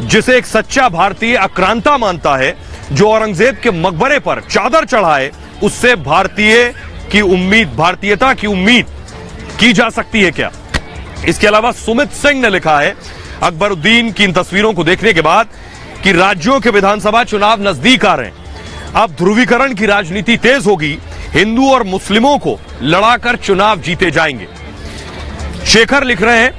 जिसे एक सच्चा भारतीय आक्रांता मानता है, जो औरंगजेब के मकबरे पर चादर चढ़ाए, उससे भारतीयता की उम्मीद की जा सकती है क्या। इसके अलावा सुमित सिंह ने लिखा है अकबरुद्दीन की इन तस्वीरों को देखने के बाद कि राज्यों के विधानसभा चुनाव नजदीक आ रहे हैं, अब ध्रुवीकरण की राजनीति तेज होगी, हिंदू और मुस्लिमों को लड़ाकर चुनाव जीते जाएंगे। शेखर लिख रहे हैं,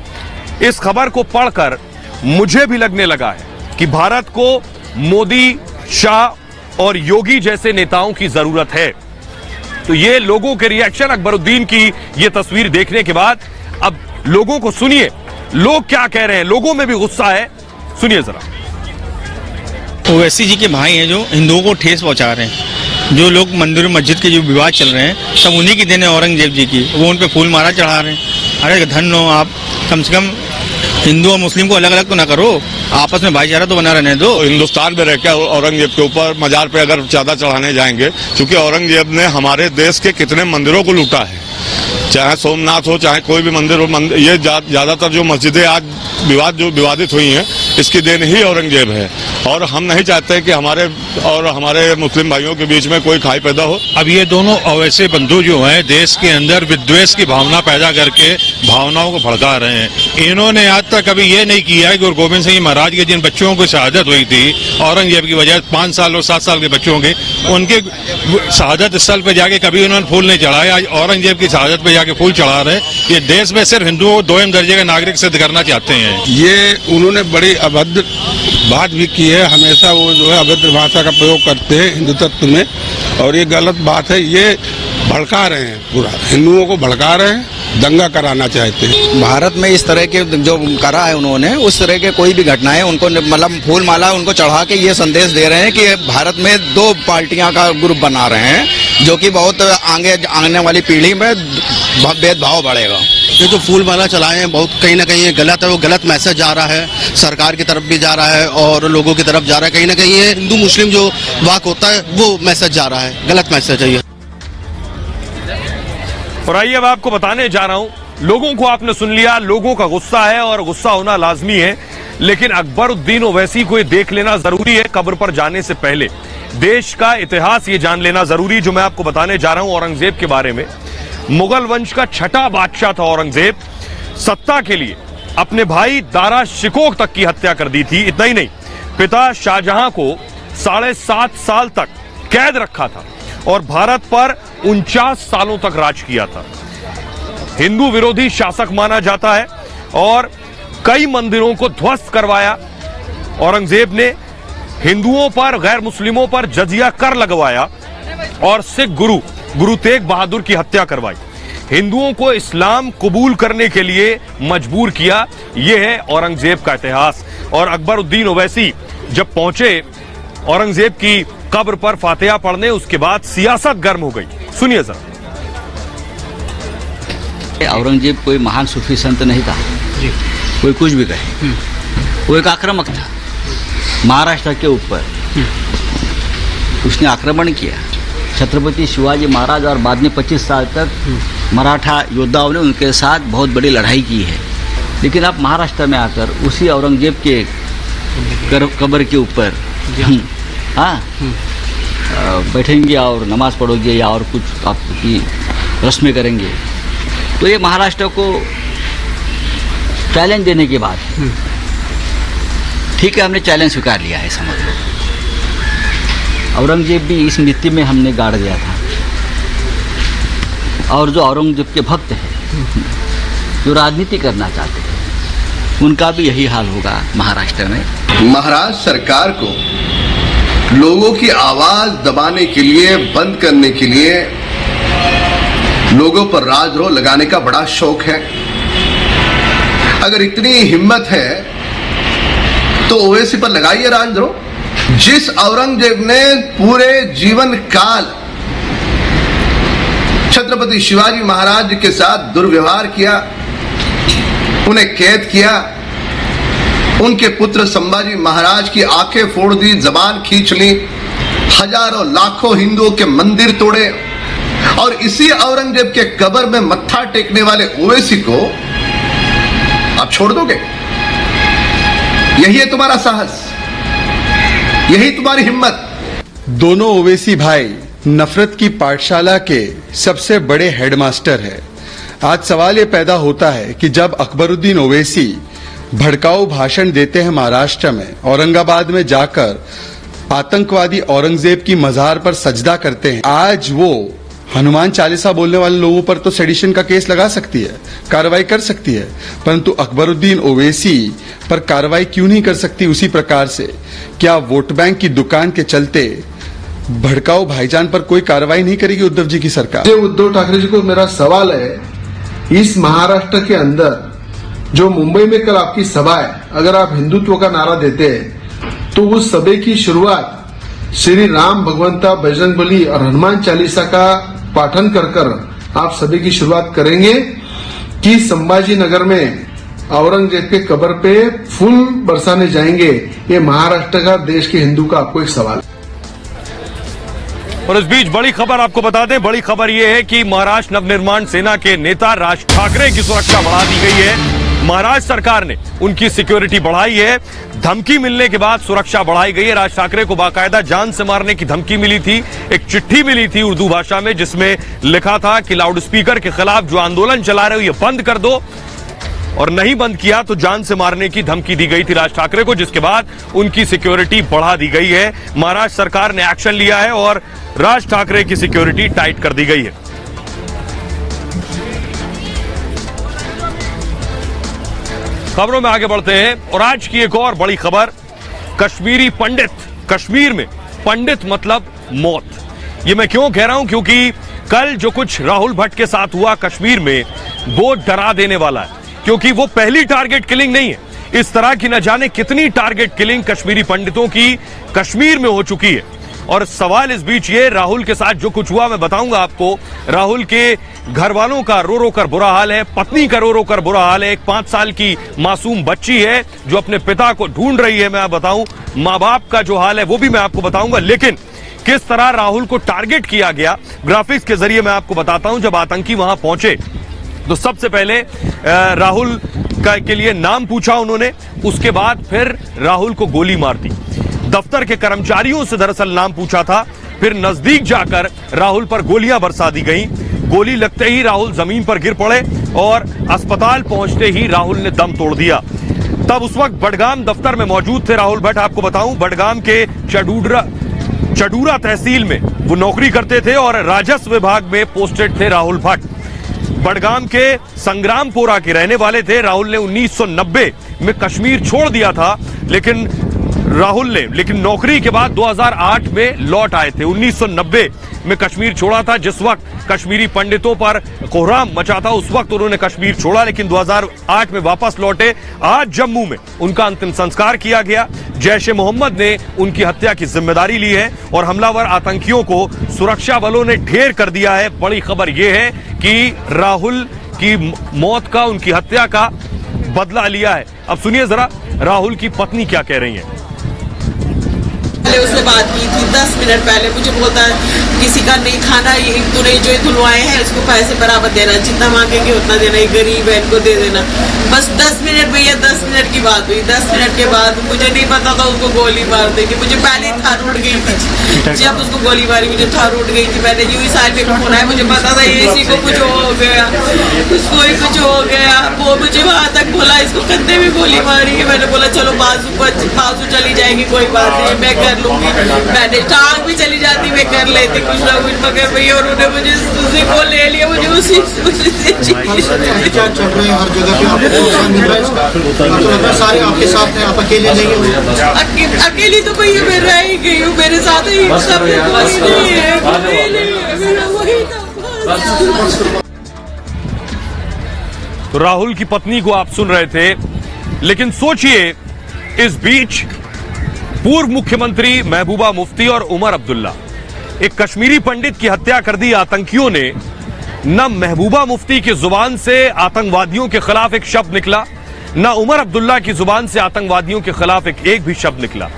इस खबर को पढ़कर मुझे भी लगने लगा है कि भारत को मोदी शाह और योगी जैसे नेताओं की जरूरत है। तो ये लोगों के रिएक्शन, अकबरुद्दीन की ये तस्वीर देखने के बाद अब लोगों को सुनिए, लोग क्या कह रहे हैं, लोगों में भी गुस्सा है, सुनिए जरा। ओवैसी जी के भाई हैं जो हिंदुओं को ठेस पहुंचा रहे हैं, जो लोग मंदिर मस्जिद के जो विवाद चल रहे हैं सब उन्हीं की देन है, औरंगजेब जी की, वो उन पे फूल माला चढ़ा रहे हैं। अरे धन हो आप, कम से कम हिंदू और मुस्लिम को अलग अलग तो ना करो, आपस में भाईचारा तो बना रहने दो। हिंदुस्तान में रहकर औरंगजेब के ऊपर मजार पे अगर ज्यादा चढ़ाने जाएंगे, क्योंकि औरंगजेब ने हमारे देश के कितने मंदिरों को लूटा है, चाहे सोमनाथ हो चाहे कोई भी मंदिर हो, ये ज्यादातर जो मस्जिदें आज विवादित हुई हैं, इसकी देन ही औरंगजेब है। और हम नहीं चाहते कि हमारे मुस्लिम भाइयों के बीच में कोई खाई पैदा हो। अब ये दोनों अवैसे बंधु जो हैं देश के अंदर विद्वेष की भावना पैदा करके भावनाओं को भड़का रहे हैं। इन्होंने आज तक कभी ये नहीं किया है कि गुरु गोविंद सिंह महाराज के जिन बच्चों की शहादत हुई थी औरंगजेब की वजह 5 साल और 7 साल के बच्चों के, उनके शहादत स्थल पे जाके कभी उन्होंने फूल नहीं चढ़ाया। आज औरंगजेब की शहादत पे जाके फूल चढ़ा रहे हैं। ये देश में सिर्फ हिंदुओं को 2म दर्जे का नागरिक सिद्ध करना चाहते हैं। ये उन्होंने बड़ी अभद्र बात भी की है, हमेशा वो जो है अभद्र भाषा का प्रयोग करते हैं हिंदू तत्व में, और ये गलत बात है। ये भड़का रहे हैं, पूरा हिंदुओं को भड़का रहे हैं, दंगा कराना चाहते हैं। भारत में इस तरह के जो करा है उन्होंने, उस तरह के कोई भी घटनाएं उनको मतलब फूल माला उनको चढ़ा के ये संदेश दे रहे हैं कि भारत में 2 पार्टियां का ग्रुप बना रहे हैं, जो कि बहुत आगे आने वाली पीढ़ी में भेदभाव बढ़ेगा। ये जो फूल माला चलाए हैं बहुत कहीं ना कहीं ये गलत है, वो गलत मैसेज जा रहा है, सरकार की तरफ भी जा रहा है और लोगों की तरफ जा रहा है। कहीं ना कहीं ये हिंदू मुस्लिम जो वाक होता है वो मैसेज जा रहा है, गलत मैसेज है ये। और आइए अब आपको बताने जा रहा हूं, लोगों को आपने सुन लिया, लोगों का गुस्सा है और गुस्सा होना लाजमी है, लेकिन अकबरुद्दीन ओवैसी को ये देख लेना जरूरी है कब्र पर जाने से पहले। देश का इतिहास ये जान लेना जरूरी, जो मैं आपको बताने जा रहा हूं औरंगजेब के बारे में। मुगल वंश का 6ठा बादशाह था औरंगजेब। सत्ता के लिए अपने भाई दारा शिकोह तक की हत्या कर दी थी। इतना ही नहीं, पिता शाहजहां को 7.5 साल तक कैद रखा था और भारत पर 49 सालों तक राज किया था। हिंदू विरोधी शासक माना जाता है और कई मंदिरों को ध्वस्त करवाया। औरंगजेब ने हिंदुओं पर, गैर मुस्लिमों पर जजिया कर लगवाया और सिख गुरु तेग बहादुर की हत्या करवाई। हिंदुओं को इस्लाम कबूल करने के लिए मजबूर किया। यह है औरंगजेब का इतिहास। और अकबरुद्दीन ओवैसी जब पहुंचे औरंगजेब की कब्र पर फातिहा पढ़ने, उसके बाद सियासत गर्म हो गई। सुनिए जरा। औरंगजेब कोई महान सूफी संत नहीं था, कोई कुछ भी कहे, वो एक आक्रामक था। महाराष्ट्र के ऊपर उसने आक्रमण किया। छत्रपति शिवाजी महाराज और बाद में 25 साल तक मराठा योद्धाओं ने उनके साथ बहुत बड़ी लड़ाई की है। लेकिन आप महाराष्ट्र में आकर उसी औरंगजेब के कब्र के ऊपर बैठेंगे और नमाज पढ़ोगे या और कुछ आपकी रस्में करेंगे, तो ये महाराष्ट्र को चैलेंज देने के बाद ठीक है, हमने चैलेंज स्वीकार लिया है, समझ लो। औरंगजेब भी इस मिट्टी में हमने गाड़ दिया था। और जो औरंगजेब के भक्त हैं, जो राजनीति करना चाहते हैं, उनका भी यही हाल होगा महाराष्ट्र में। महाराष्ट्र सरकार को लोगों की आवाज दबाने के लिए, बंद करने के लिए, लोगों पर राजद्रोह लगाने का बड़ा शौक है। अगर इतनी हिम्मत है तो ओवैसी पर लगाइए राजद्रोह। जिस औरंगजेब ने पूरे जीवन काल छत्रपति शिवाजी महाराज के साथ दुर्व्यवहार किया, उन्हें कैद किया, उनके पुत्र संभाजी महाराज की आंखें फोड़ दी, जबान खींच ली, हजारों लाखों हिंदुओं के मंदिर तोड़े, और इसी औरंगजेब के कब्र में मत्था टेकने वाले ओवैसी को आप छोड़ दोगे? यही है तुम्हारा साहस, यही तुम्हारी हिम्मत। दोनों ओवैसी भाई नफरत की पाठशाला के सबसे बड़े हेडमास्टर है। आज सवाल ये पैदा होता है कि जब अकबरुद्दीन ओवैसी भड़काऊ भाषण देते हैं महाराष्ट्र में, औरंगाबाद में जाकर आतंकवादी औरंगजेब की मजार पर सजदा करते हैं, आज वो हनुमान चालीसा बोलने वाले लोगों पर तो सेडिशन का केस लगा सकती है, कार्रवाई कर सकती है, परंतु अकबरुद्दीन ओवैसी पर कार्रवाई क्यों नहीं कर सकती उसी प्रकार से? क्या वोट बैंक की दुकान के चलते भड़काऊ भाईजान पर कोई कार्रवाई नहीं करेगी उद्धव जी की सरकार? उद्धव ठाकरे जी को मेरा सवाल है, इस महाराष्ट्र के अंदर जो मुंबई में कल आपकी सभा है, अगर आप हिंदुत्व का नारा देते हैं तो उस सभा की शुरुआत श्री राम भगवंता बजरंगबली और हनुमान चालीसा का पाठन कर आप सभा की शुरुआत करेंगे कि संभाजी नगर में औरंगजेब के कब्र पे फूल बरसाने जाएंगे? ये महाराष्ट्र का, देश के हिंदू का आपको एक सवाल। और इस बीच बड़ी खबर आपको बता दें, बड़ी खबर यह है कि महाराष्ट्र नवनिर्माण सेना के नेता राज ठाकरे की सुरक्षा बढ़ा दी गई है। महाराष्ट्र सरकार ने उनकी सिक्योरिटी बढ़ाई है। धमकी मिलने के बाद सुरक्षा बढ़ाई गई है। राज ठाकरे को बाकायदा जान से मारने की धमकी मिली थी। एक चिट्ठी मिली थी उर्दू भाषा में जिसमें लिखा था कि लाउडस्पीकर के खिलाफ जो आंदोलन चला रहे हो ये बंद कर दो, और नहीं बंद किया तो जान से मारने की धमकी दी गई थी राज ठाकरे को, जिसके बाद उनकी सिक्योरिटी बढ़ा दी गई है। महाराष्ट्र सरकार ने एक्शन लिया है और राज ठाकरे की सिक्योरिटी टाइट कर दी गई है। खबरों में आगे बढ़ते हैं और आज की एक और बड़ी खबर, कश्मीरी पंडित, कश्मीर में पंडित मतलब मौत। ये मैं क्यों कह रहा हूं, क्योंकि कल जो कुछ राहुल भट्ट के साथ हुआ कश्मीर में वो डरा देने वाला है, क्योंकि वो पहली टारगेट किलिंग नहीं है। इस तरह की न जाने कितनी टारगेट किलिंग कश्मीरी पंडितों की कश्मीर में हो चुकी है। और सवाल इस बीच ये, राहुल के साथ जो कुछ हुआ मैं बताऊंगा आपको। राहुल के घर वालों का रो रो कर बुरा हाल है, पत्नी का रो रो कर बुरा हाल है। एक 5 साल की मासूम बच्ची है जो अपने पिता को ढूंढ रही है, मैं बताऊं। माँ बाप का जो हाल है वो भी मैं आपको बताऊंगा। लेकिन किस तरह राहुल को टारगेट किया गया, ग्राफिक्स के जरिए मैं आपको बताता हूं। जब आतंकी वहां पहुंचे तो सबसे पहले राहुल के लिए नाम पूछा उन्होंने, उसके बाद फिर राहुल को गोली मार दी। दफ्तर के कर्मचारियों से दरअसल नाम पूछा था, फिर नजदीक जाकर राहुल पर गोलियां बरसा दी गई। गोली लगते ही राहुल जमीन पर गिर पड़े और अस्पताल पहुंचते ही राहुल ने दम तोड़ दिया। तब उस वक्त बडगाम दफ्तर में मौजूद थे राहुल भट्ट। आपको बताऊं, बडगाम के चडूरा तहसील में वो नौकरी करते थे और राजस्व विभाग में पोस्टेड थे राहुल भट्ट। बडगाम के संग्रामपुरा के रहने वाले थे। राहुल ने 1990 में कश्मीर छोड़ दिया था, लेकिन नौकरी के बाद 2008 में लौट आए थे। 1990 में कश्मीर छोड़ा था, जिस वक्त कश्मीरी पंडितों पर कोहराम मचा था, उस वक्त उन्होंने कश्मीर छोड़ा, लेकिन 2008 में वापस लौटे। आज जम्मू में उनका अंतिम संस्कार किया गया। जैश ए मोहम्मद ने उनकी हत्या की जिम्मेदारी ली है और हमलावर आतंकियों को सुरक्षा बलों ने ढेर कर दिया है। बड़ी खबर यह है कि राहुल की मौत का, उनकी हत्या का बदला लिया है। अब सुनिए जरा राहुल की पत्नी क्या कह रही है। उससे बात की थी 10 मिनट पहले, मुझे बोलता है किसी का नहीं खाना, तूने जो धुलवाए हैं उसको पैसे बराबर देना, जितना मांगेंगे उतना देना, एक गरीब है इनको दे देना। बस 10 मिनट भैया, 10 मिनट की बात हुई। 10 मिनट के बाद मुझे नहीं पता था उसको गोली मार देगी। मुझे पहले थार उठ गई थी, जब उसको गोली मारी मुझे थार उठ गई थी। मैंने यूं ही साइड में फोन आया, मुझे पता था इसी को कुछ हो गया, उसको ही कुछ हो गया। वो मुझे वहां तक बोला इसको कंधे में गोली मारी है। मैंने बोला चलो बाजू चली जाएगी, कोई बात नहीं, मैं कर लूंगी। मैंने टांग भी चली जाती, मैं कर लेती कुछ ना कुछ, मगर भैया उन्होंने मुझे उसी को ले लिया। मुझे उसी से अकेली तो भैया मैं रह ही गई हूँ, मेरे साथ ही सब नहीं है। तो राहुल की पत्नी को आप सुन रहे थे, लेकिन सोचिए इस बीच पूर्व मुख्यमंत्री महबूबा मुफ्ती और उमर अब्दुल्ला, एक कश्मीरी पंडित की हत्या कर दी आतंकियों ने। न महबूबा मुफ्ती की जुबान से आतंकवादियों के खिलाफ एक शब्द निकला, न उमर अब्दुल्ला की जुबान से आतंकवादियों के खिलाफ एक भी शब्द निकला।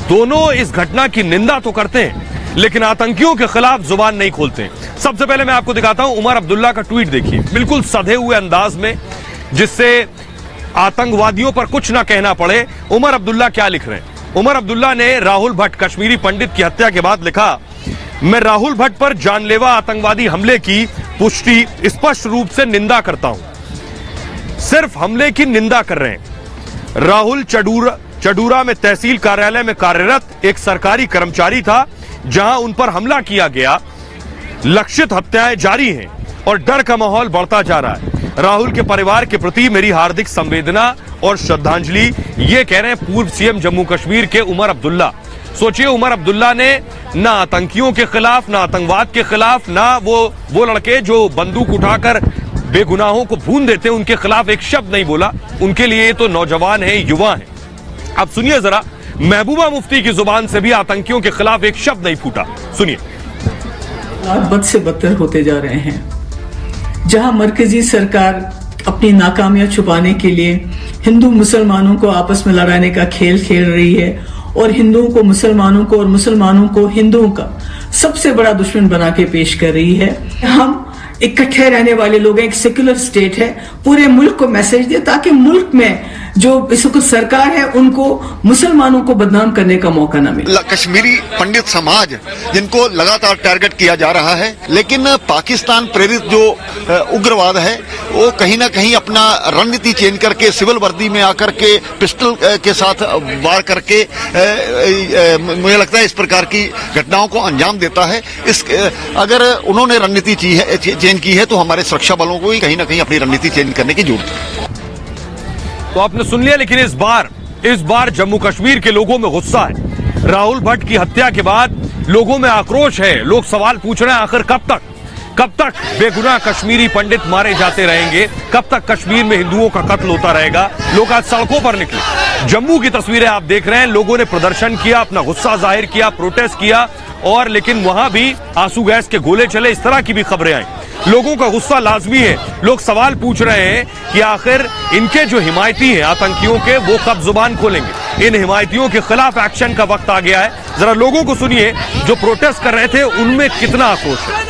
दोनों इस घटना की निंदा तो करते हैं, लेकिन आतंकियों के खिलाफ जुबान नहीं खोलते। सबसे पहले मैं आपको दिखाता हूं उमर अब्दुल्ला का ट्वीट, देखिए, बिल्कुल सधे हुए अंदाज में, जिससे आतंकवादियों पर कुछ ना कहना पड़े। उमर अब्दुल्ला क्या लिख रहे हैं? उमर अब्दुल्ला ने राहुल भट्ट कश्मीरी पंडित की हत्या के बाद लिखा, मैं राहुल भट्ट पर जानलेवा आतंकवादी हमले की पुष्टि स्पष्ट रूप से निंदा करता हूं। सिर्फ हमले की निंदा कर रहे हैं। राहुल चडूरा में तहसील कार्यालय में कार्यरत एक सरकारी कर्मचारी था, जहां उन पर हमला किया गया। लक्षित हत्याएं जारी हैं और डर का माहौल बढ़ता जा रहा है। राहुल के परिवार के प्रति मेरी हार्दिक संवेदना और श्रद्धांजलि, ये कह रहे हैं पूर्व सीएम जम्मू कश्मीर के उमर अब्दुल्ला। सोचिए, उमर अब्दुल्ला ने ना आतंकियों के खिलाफ, ना आतंकवाद के खिलाफ, ना वो लड़के जो बंदूक उठाकर बेगुनाहों को भून देते हैं, उनके खिलाफ एक शब्द नहीं बोला। उनके लिए तो नौजवान है, युवा है। अब सुनिए जरा, महबूबा मुफ्ती की जुबान से भी आतंकियों के खिलाफ एक शब्द नहीं फूटा। सुनिए। बद से बदतर होते जा रहे हैं। जहां मरकजी सरकार अपनी नाकामियां छुपाने के लिए हिंदू मुसलमानों को आपस में लड़ाने का खेल खेल रही है और हिंदुओं को मुसलमानों को और मुसलमानों को हिंदुओं का सबसे बड़ा दुश्मन बना के पेश कर रही है। हम इकट्ठे रहने वाले लोग हैं, एक सेक्युलर स्टेट है, पूरे मुल्क को मैसेज दे ताकि मुल्क में जो इसको सरकार है उनको मुसलमानों को बदनाम करने का मौका न मिले। कश्मीरी पंडित समाज जिनको लगातार टारगेट किया जा रहा है, लेकिन पाकिस्तान प्रेरित जो उग्रवाद है वो कहीं ना कहीं अपना रणनीति चेंज करके सिविल वर्दी में आकर के पिस्टल के साथ वार करके मुझे लगता है इस प्रकार की घटनाओं को अंजाम देता है। अगर उन्होंने रणनीति चेंज की है तो हमारे सुरक्षा बलों को ही कहीं ना कहीं अपनी रणनीति चेंज करने की जरूरत है। तो आपने सुन लिया, लेकिन इस बार जम्मू कश्मीर के लोगों में गुस्सा है। राहुल भट्ट की हत्या के बाद लोगों में आक्रोश है। लोग सवाल पूछ रहे हैं, आखिर कब तक बेगुनाह कश्मीरी पंडित मारे जाते रहेंगे? कब तक कश्मीर में हिंदुओं का कत्ल होता रहेगा? लोग आज सड़कों पर निकले। जम्मू की तस्वीरें आप देख रहे हैं, लोगों ने प्रदर्शन किया, अपना गुस्सा जाहिर किया, प्रोटेस्ट किया, और लेकिन वहां भी आंसू गैस के गोले चले, इस तरह की भी खबरें आई। लोगों का गुस्सा लाजमी है। लोग सवाल पूछ रहे हैं कि आखिर इनके जो हिमायती हैं आतंकियों के, वो कब जुबान खोलेंगे? इन हिमायतियों के खिलाफ एक्शन का वक्त आ गया है। जरा लोगों को सुनिए, जो प्रोटेस्ट कर रहे थे उनमें कितना आक्रोश है।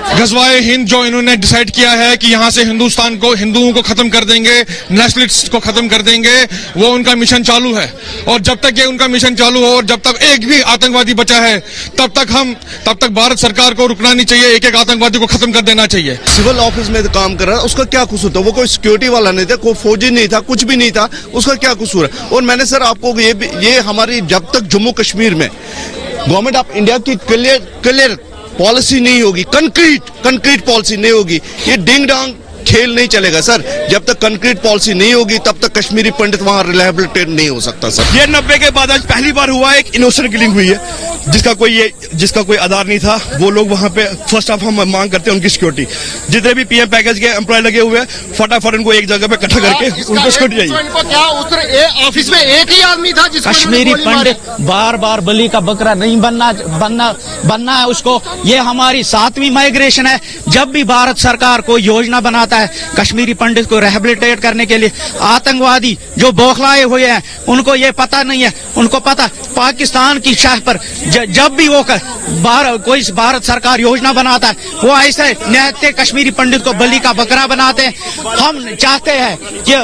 गजवाए हिंद जो इन्होंने डिसाइड किया है कि यहाँ से हिंदुस्तान को, हिंदुओं को खत्म कर देंगे, नेशनलिस्ट को खत्म कर देंगे, वो उनका मिशन चालू है। और जब तक ये उनका मिशन चालू हो और जब तक एक भी आतंकवादी बचा है, तब तक भारत सरकार को रुकना नहीं चाहिए। एक एक आतंकवादी को खत्म कर देना चाहिए। सिविल ऑफिस में काम कर रहा है, उसका क्या कसूर था? वो कोई सिक्योरिटी वाला नहीं था, कोई फौजी नहीं था, कुछ भी नहीं था, उसका क्या कसूर है? और मैंने सर आपको ये हमारी जब तक जम्मू कश्मीर में गवर्नमेंट ऑफ इंडिया की क्लियर पॉलिसी नहीं होगी, कंक्रीट पॉलिसी नहीं होगी, ये डिंग डांग खेल नहीं चलेगा सर। जब तक कंक्रीट पॉलिसी नहीं होगी तब तक कश्मीरी पंडित वहां रिलैबिलिटेट नहीं हो सकता सर। ये 90 के बाद आज पहली बार हुआ है एक इनोसेंट किलिंग हुई है, जिसका कोई आधार नहीं था। वो लोग वहां पे फर्स्ट ऑफ हम मांग करते हैं उनकी सिक्योरिटी। जितने भी पीएम पैकेज के एम्प्लॉय लगे हुए हैं, फटाफट उनको एक जगह पे इकट्ठा करके उनको सिक्योरिटी चाहिए। क्या उस ऑफिस में एक ही आदमी था जिसको कश्मीरी पंडित बार बलि का बकरा नहीं बनना है उसको। ये हमारी 7वीं माइग्रेशन है। जब भी भारत सरकार कोई योजना बनाता है कश्मीरी पंडित को रिहेबिलिटेट करने के लिए, आतंकवादी जो बौखलाए हुए हैं उनको ये पता नहीं है। उनको पता पाकिस्तान की शाह पर जब भी वो कोई भारत सरकार योजना बनाता है, वो ऐसे निहत्ते कश्मीरी पंडित को बलि का बकरा बनाते हैं। हम चाहते हैं कि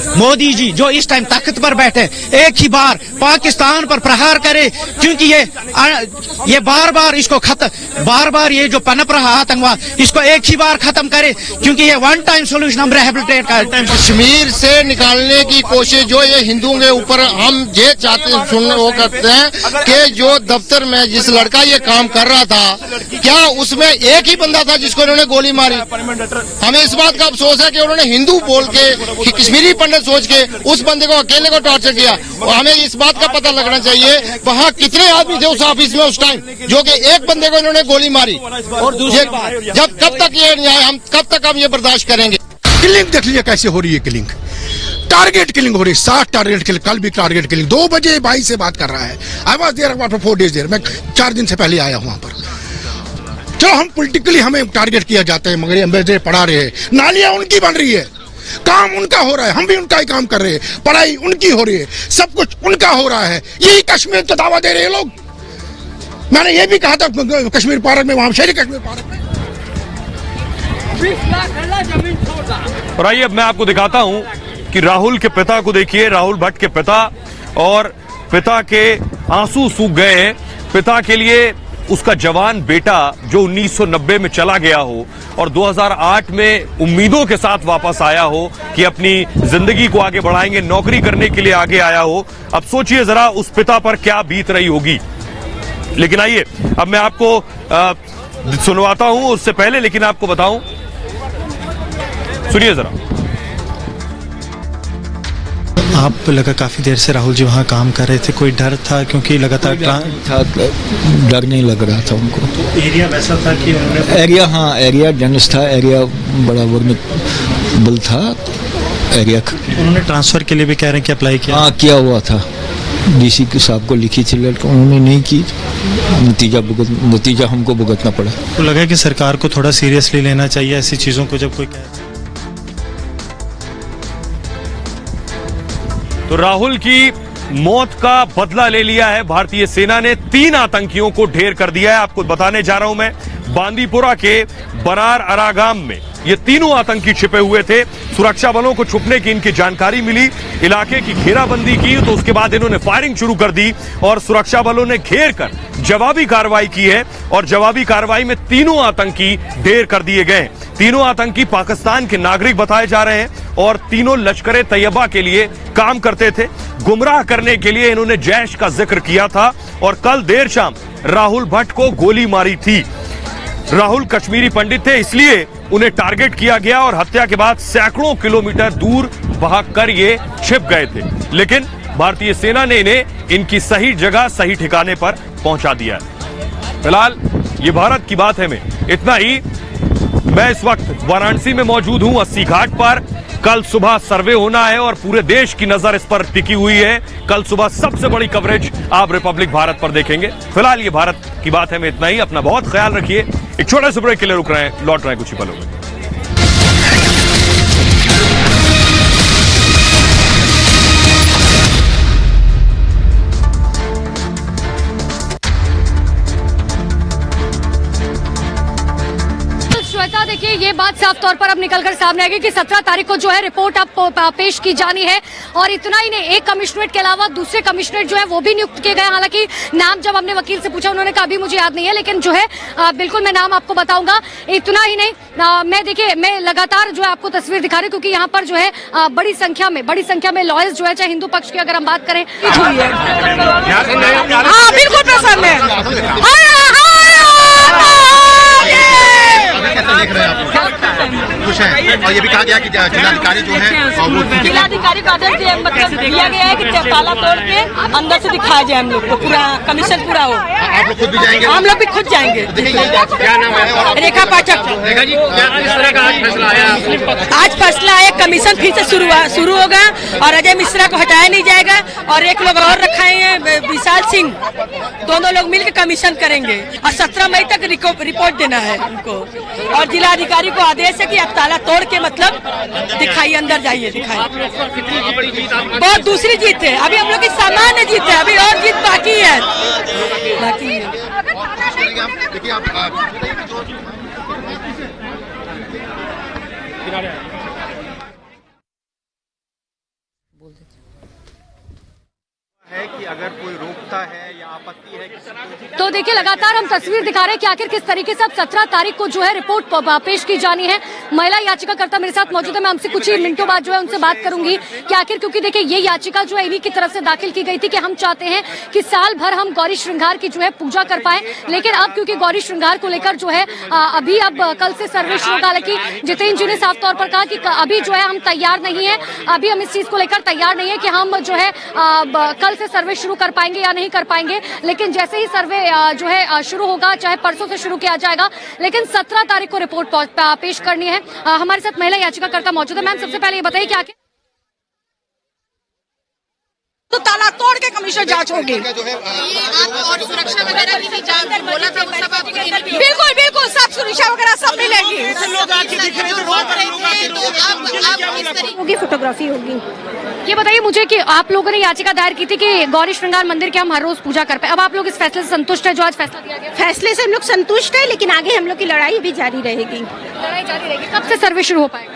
मोदी जी जो इस टाइम तख्त पर बैठे, एक ही बार पाकिस्तान पर प्रहार करे, क्योंकि ये बार ये जो पनप रहा आतंकवाद, इसको एक ही बार खत्म करे, क्योंकि ये वन टाइम सोल्यूशन हम रिहेबिलिटेट करते हैं। कश्मीर से निकालने की कोशिश जो ये हिंदुओं के ऊपर हम ये चाहते वो करते हैं कि जो दफ्तर में जिस लड़का ये काम कर रहा था, क्या उसमें एक ही बंदा था जिसको इन्होंने गोली मारी? हमें इस बात का अफसोस है कि उन्होंने हिंदू बोल के कश्मीरी पंडित सोच के उस बंदे को अकेले को टॉर्चर किया। और हमें इस बात का पता लगना चाहिए वहाँ कितने आदमी थे उस ऑफिस में उस टाइम, जो कि एक बंदे को इन्होंने गोली मारी। और कब तक हम ये बर्दाश्त करेंगे? किलिंग देख लीजिए कैसे हो रही है। किलिंग, टारगेट किलिंग हो रही है। 60 टारगेट किलिंग, कल भी टारगेट किलिंग। 2 बजे भाई से बात कर रहा है। I was there after 4 days there. मैं 4 दिन से पहले आया हूँ वहां पर। चलो हम पॉलिटिकली हमें टारगेट किया जाता है, मगर एम्बेसडर पढ़ा रहे हैं, नालियां उनकी बन रही है, काम उनका हो रहा है, हम भी उनका ही काम कर रहे हैं, पढ़ाई उनकी हो रही है, सब कुछ उनका हो रहा है। यही कश्मीर का दावा दे रहे हैं लोग। मैंने ये भी कहा था कश्मीर पार्क में, वहां शहरी कश्मीर पार्क में। और आइए अब मैं आपको दिखाता हूं कि राहुल के पिता को देखिए। राहुल भट्ट के पिता, और पिता के आंसू सूख गए हैं। पिता के लिए उसका जवान बेटा जो 1990 में चला गया हो और 2008 में उम्मीदों के साथ वापस आया हो कि अपनी जिंदगी को आगे बढ़ाएंगे, नौकरी करने के लिए आगे आया हो। अब सोचिए जरा उस पिता पर क्या बीत रही होगी। लेकिन आइए अब मैं आपको सुनवाता हूं, उससे पहले लेकिन आपको बताऊं, सुनिए जरा। आप लगा काफ़ी देर से राहुल जी वहाँ काम कर रहे थे, कोई डर था क्योंकि लगातार डर नहीं लग रहा था उनको। एरिया वैसा था कि उन्होंने एरिया डेंस था, एरिया बड़ा वर्नेबल था एरिया। उन्होंने ट्रांसफ़र के लिए भी कह रहे हैं कि अप्लाई किया? हाँ, किया हुआ था, डीसी के साहब को लिखी थी लेटर, उन्होंने नहीं की, नतीजा हमको भुगतना पड़ा। तो लगा कि सरकार को थोड़ा सीरियसली लेना चाहिए ऐसी चीज़ों को जब कोई कहे। तो राहुल की मौत का बदला ले लिया है भारतीय सेना ने, 3 आतंकियों को ढेर कर दिया है। आपको बताने जा रहा हूं मैं, बांदीपुरा के बनार अरागाम में ये तीनों आतंकी छिपे हुए थे। सुरक्षा बलों को छुपने की इनकी जानकारी मिली, इलाके की घेराबंदी की, तो उसके बाद इन्होंने फायरिंग शुरू कर दी और सुरक्षा बलों ने घेर कर जवाबी कार्रवाई की है और जवाबी कार्रवाई में तीनों आतंकी ढेर कर दिए गए। तीनों आतंकी पाकिस्तान के नागरिक बताए जा रहे हैं और तीनों लश्कर तैयबा के लिए काम करते थे। गुमराह करने के लिए इन्होंने जैश का जिक्र किया था और कल देर शाम राहुल भट्ट को गोली मारी थी। राहुल कश्मीरी पंडित थे, इसलिए उन्हें टारगेट किया गया और हत्या के बाद सैकड़ों किलोमीटर दूर भागकर ये छिप गए थे, लेकिन भारतीय सेना ने इन्हें इनकी सही जगह सही ठिकाने पर पहुंचा दिया। फिलहाल ये भारत की बात है में इतना ही। मैं इस वक्त वाराणसी में मौजूद हूं 80 घाट पर। कल सुबह सर्वे होना है और पूरे देश की नजर इस पर टिकी हुई है। कल सुबह सबसे बड़ी कवरेज आप रिपब्लिक भारत पर देखेंगे। फिलहाल ये भारत की बात है में इतना ही। अपना बहुत ख्याल रखिए। एक छोटे से ब्रेक के लिए रुक रहे हैं, लौट रहे हैं कुछ ही पलों में। देखिए, ये बात साफ तौर पर अब निकलकर सामने आएगी कि 17 तारीख को जो है रिपोर्ट अब पेश की जानी है। और इतना ही नहीं, एक कमिश्नरेट के अलावा दूसरे कमिश्नरेट जो है वो भी नियुक्त किए गए। हालांकि नाम जब हमने वकील से पूछा, उन्होंने कहा अभी मुझे याद नहीं है, लेकिन जो है बिल्कुल मैं नाम आपको बताऊंगा। इतना ही नहीं, मैं लगातार जो है आपको तस्वीर दिखा रही हूँ, क्योंकि यहाँ पर जो है बड़ी संख्या में लॉयर्स जो है, चाहे हिंदू पक्ष की अगर हम बात करें, बिल्कुल प्रसन्न है। देख रहे हैं आप खुश हैं, और ये भी कहा गया कि जिलाधिकारी जो है वो जिलाधिकारी को आदेश दिया गया है कि ताला तोड़ के अंदर से दिखाया जाए, हम लोग को पूरा कमीशन पूरा हो। आप लोग खुद भी जाएंगे? हम लोग भी खुद जाएंगे। क्या नाम है? रेखा पाठक। रेखा जी, किस तरह का आज फैसला आया? आज फैसला आया, कमीशन फिर से शुरू होगा और अजय मिश्रा को हटाया नहीं जाएगा और एक लोग और रखाए हैं, विशाल सिंह, दोनों लोग मिलकर कमीशन करेंगे और 17 मई तक रिपोर्ट देना है उनको। और जिलाधिकारी को आदेश है कि आप ताला तोड़ के मतलब दिखाइए, अंदर जाइए, दिखाइए। बहुत दूसरी जीत है, अभी हम लोग की सामान्य जीत है, अभी और जीत बाकी है। है कि अगर कोई रोकता है या आपत्ति है किसी तो देखिए, लगातार हम तस्वीर दिखा रहे हैं कि आखिर किस तरीके से अब 17 तारीख को जो है रिपोर्ट पेश की जानी है। महिला याचिकाकर्ता मेरे साथ मौजूद है, मैं हमसे कुछ ही मिनटों बाद जो है उनसे बात करूंगी कि आखिर, क्योंकि देखिए ये याचिका जो है इन्हीं की तरफ से दाखिल की गई थी कि हम चाहते हैं कि साल भर हम गौरी श्रृंगार की जो है पूजा कर पाए, लेकिन अब क्योंकि गौरी श्रृंगार को लेकर जो है अभी अब कल से सर्वे शुरू होगा। हालांकि जितेंद्र जी ने साफ तौर पर कहा कि अभी जो है हम तैयार नहीं है, अभी हम इस चीज को लेकर तैयार नहीं है कि हम जो है कल से सर्वे शुरू कर पाएंगे या नहीं कर पाएंगे, लेकिन जैसे ही सर्वे जो है शुरू होगा, चाहे परसों से शुरू किया जाएगा, लेकिन 17 तारीख को रिपोर्ट पेश करनी है। हमारे साथ महिला याचिकाकर्ता मौजूद है। मैम, सबसे पहले ये बताइए कि आखिर तो ताला तोड़ के कमीशन जांच होगी। और सुरक्षा वगैरह की भी जांच बोला था, बिल्कुल बिल्कुल सब सुरक्षा वगैरह सब मिलेगी। होगी, फोटोग्राफी होगी। ये बताइए मुझे कि आप लोगों ने याचिका दायर की थी कि गौरी श्रृंगार मंदिर की हम हर रोज पूजा कर पाए, अब आप लोग इस फैसले से संतुष्ट है जो आज फैसला दिया गया? फैसले से हम लोग संतुष्ट है, लेकिन आगे हम लोग की लड़ाई भी जारी रहेगी। लड़ाई जारी रहेगी। कब से सर्वे शुरू हो पाएगा?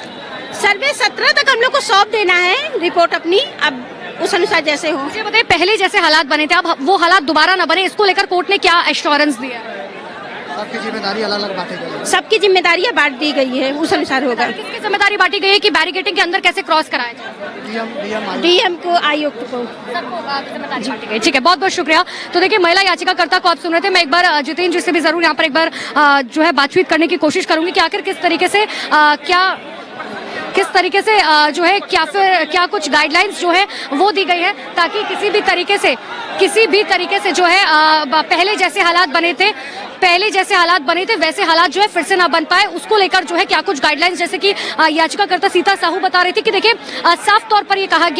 सर्वे 17 तक हम लोग को सौंप देना है रिपोर्ट अपनी, अब उस अनुसार जैसे हो। मुझे बताइए, पहले जैसे हालात बने थे, अब वो हालात दोबारा न बने, इसको लेकर कोर्ट ने क्या एश्योरेंस दिया? सबकी जिम्मेदारी अलग-अलग बांटी गई है। सबकी जिम्मेदारियां बांट दी गई है, उस अनुसार होगा। किसकी जिम्मेदारी बांटी गई है कि बैरिकेडिंग के अंदर कैसे क्रॉस कराया जाए? डीएम को, आयुक्त को, जिम्मेदारी बांटी गई। ठीक है, बहुत बहुत शुक्रिया। तो देखिए, महिला याचिकाकर्ता को आप सुन रहे थे। मैं एक बार जितेंद्र जी से भी जरूर यहाँ पर एक बार जो है बातचीत करने की कोशिश करूंगी कि आखिर किस तरीके से क्या किस तरीके से जो है क्या कुछ गाइडलाइंस जो है वो दी गई है ताकि किसी भी तरीके से जो है पहले जैसे हालात बने थे वैसे हालात जो है फिर से ना बन पाए, उसको लेकर जो है क्या कुछ गाइडलाइंस, जैसे कि याचिकाकर्ता सीता साहू बता रही थी कि देखिए साफ तौर पर ये कहा गया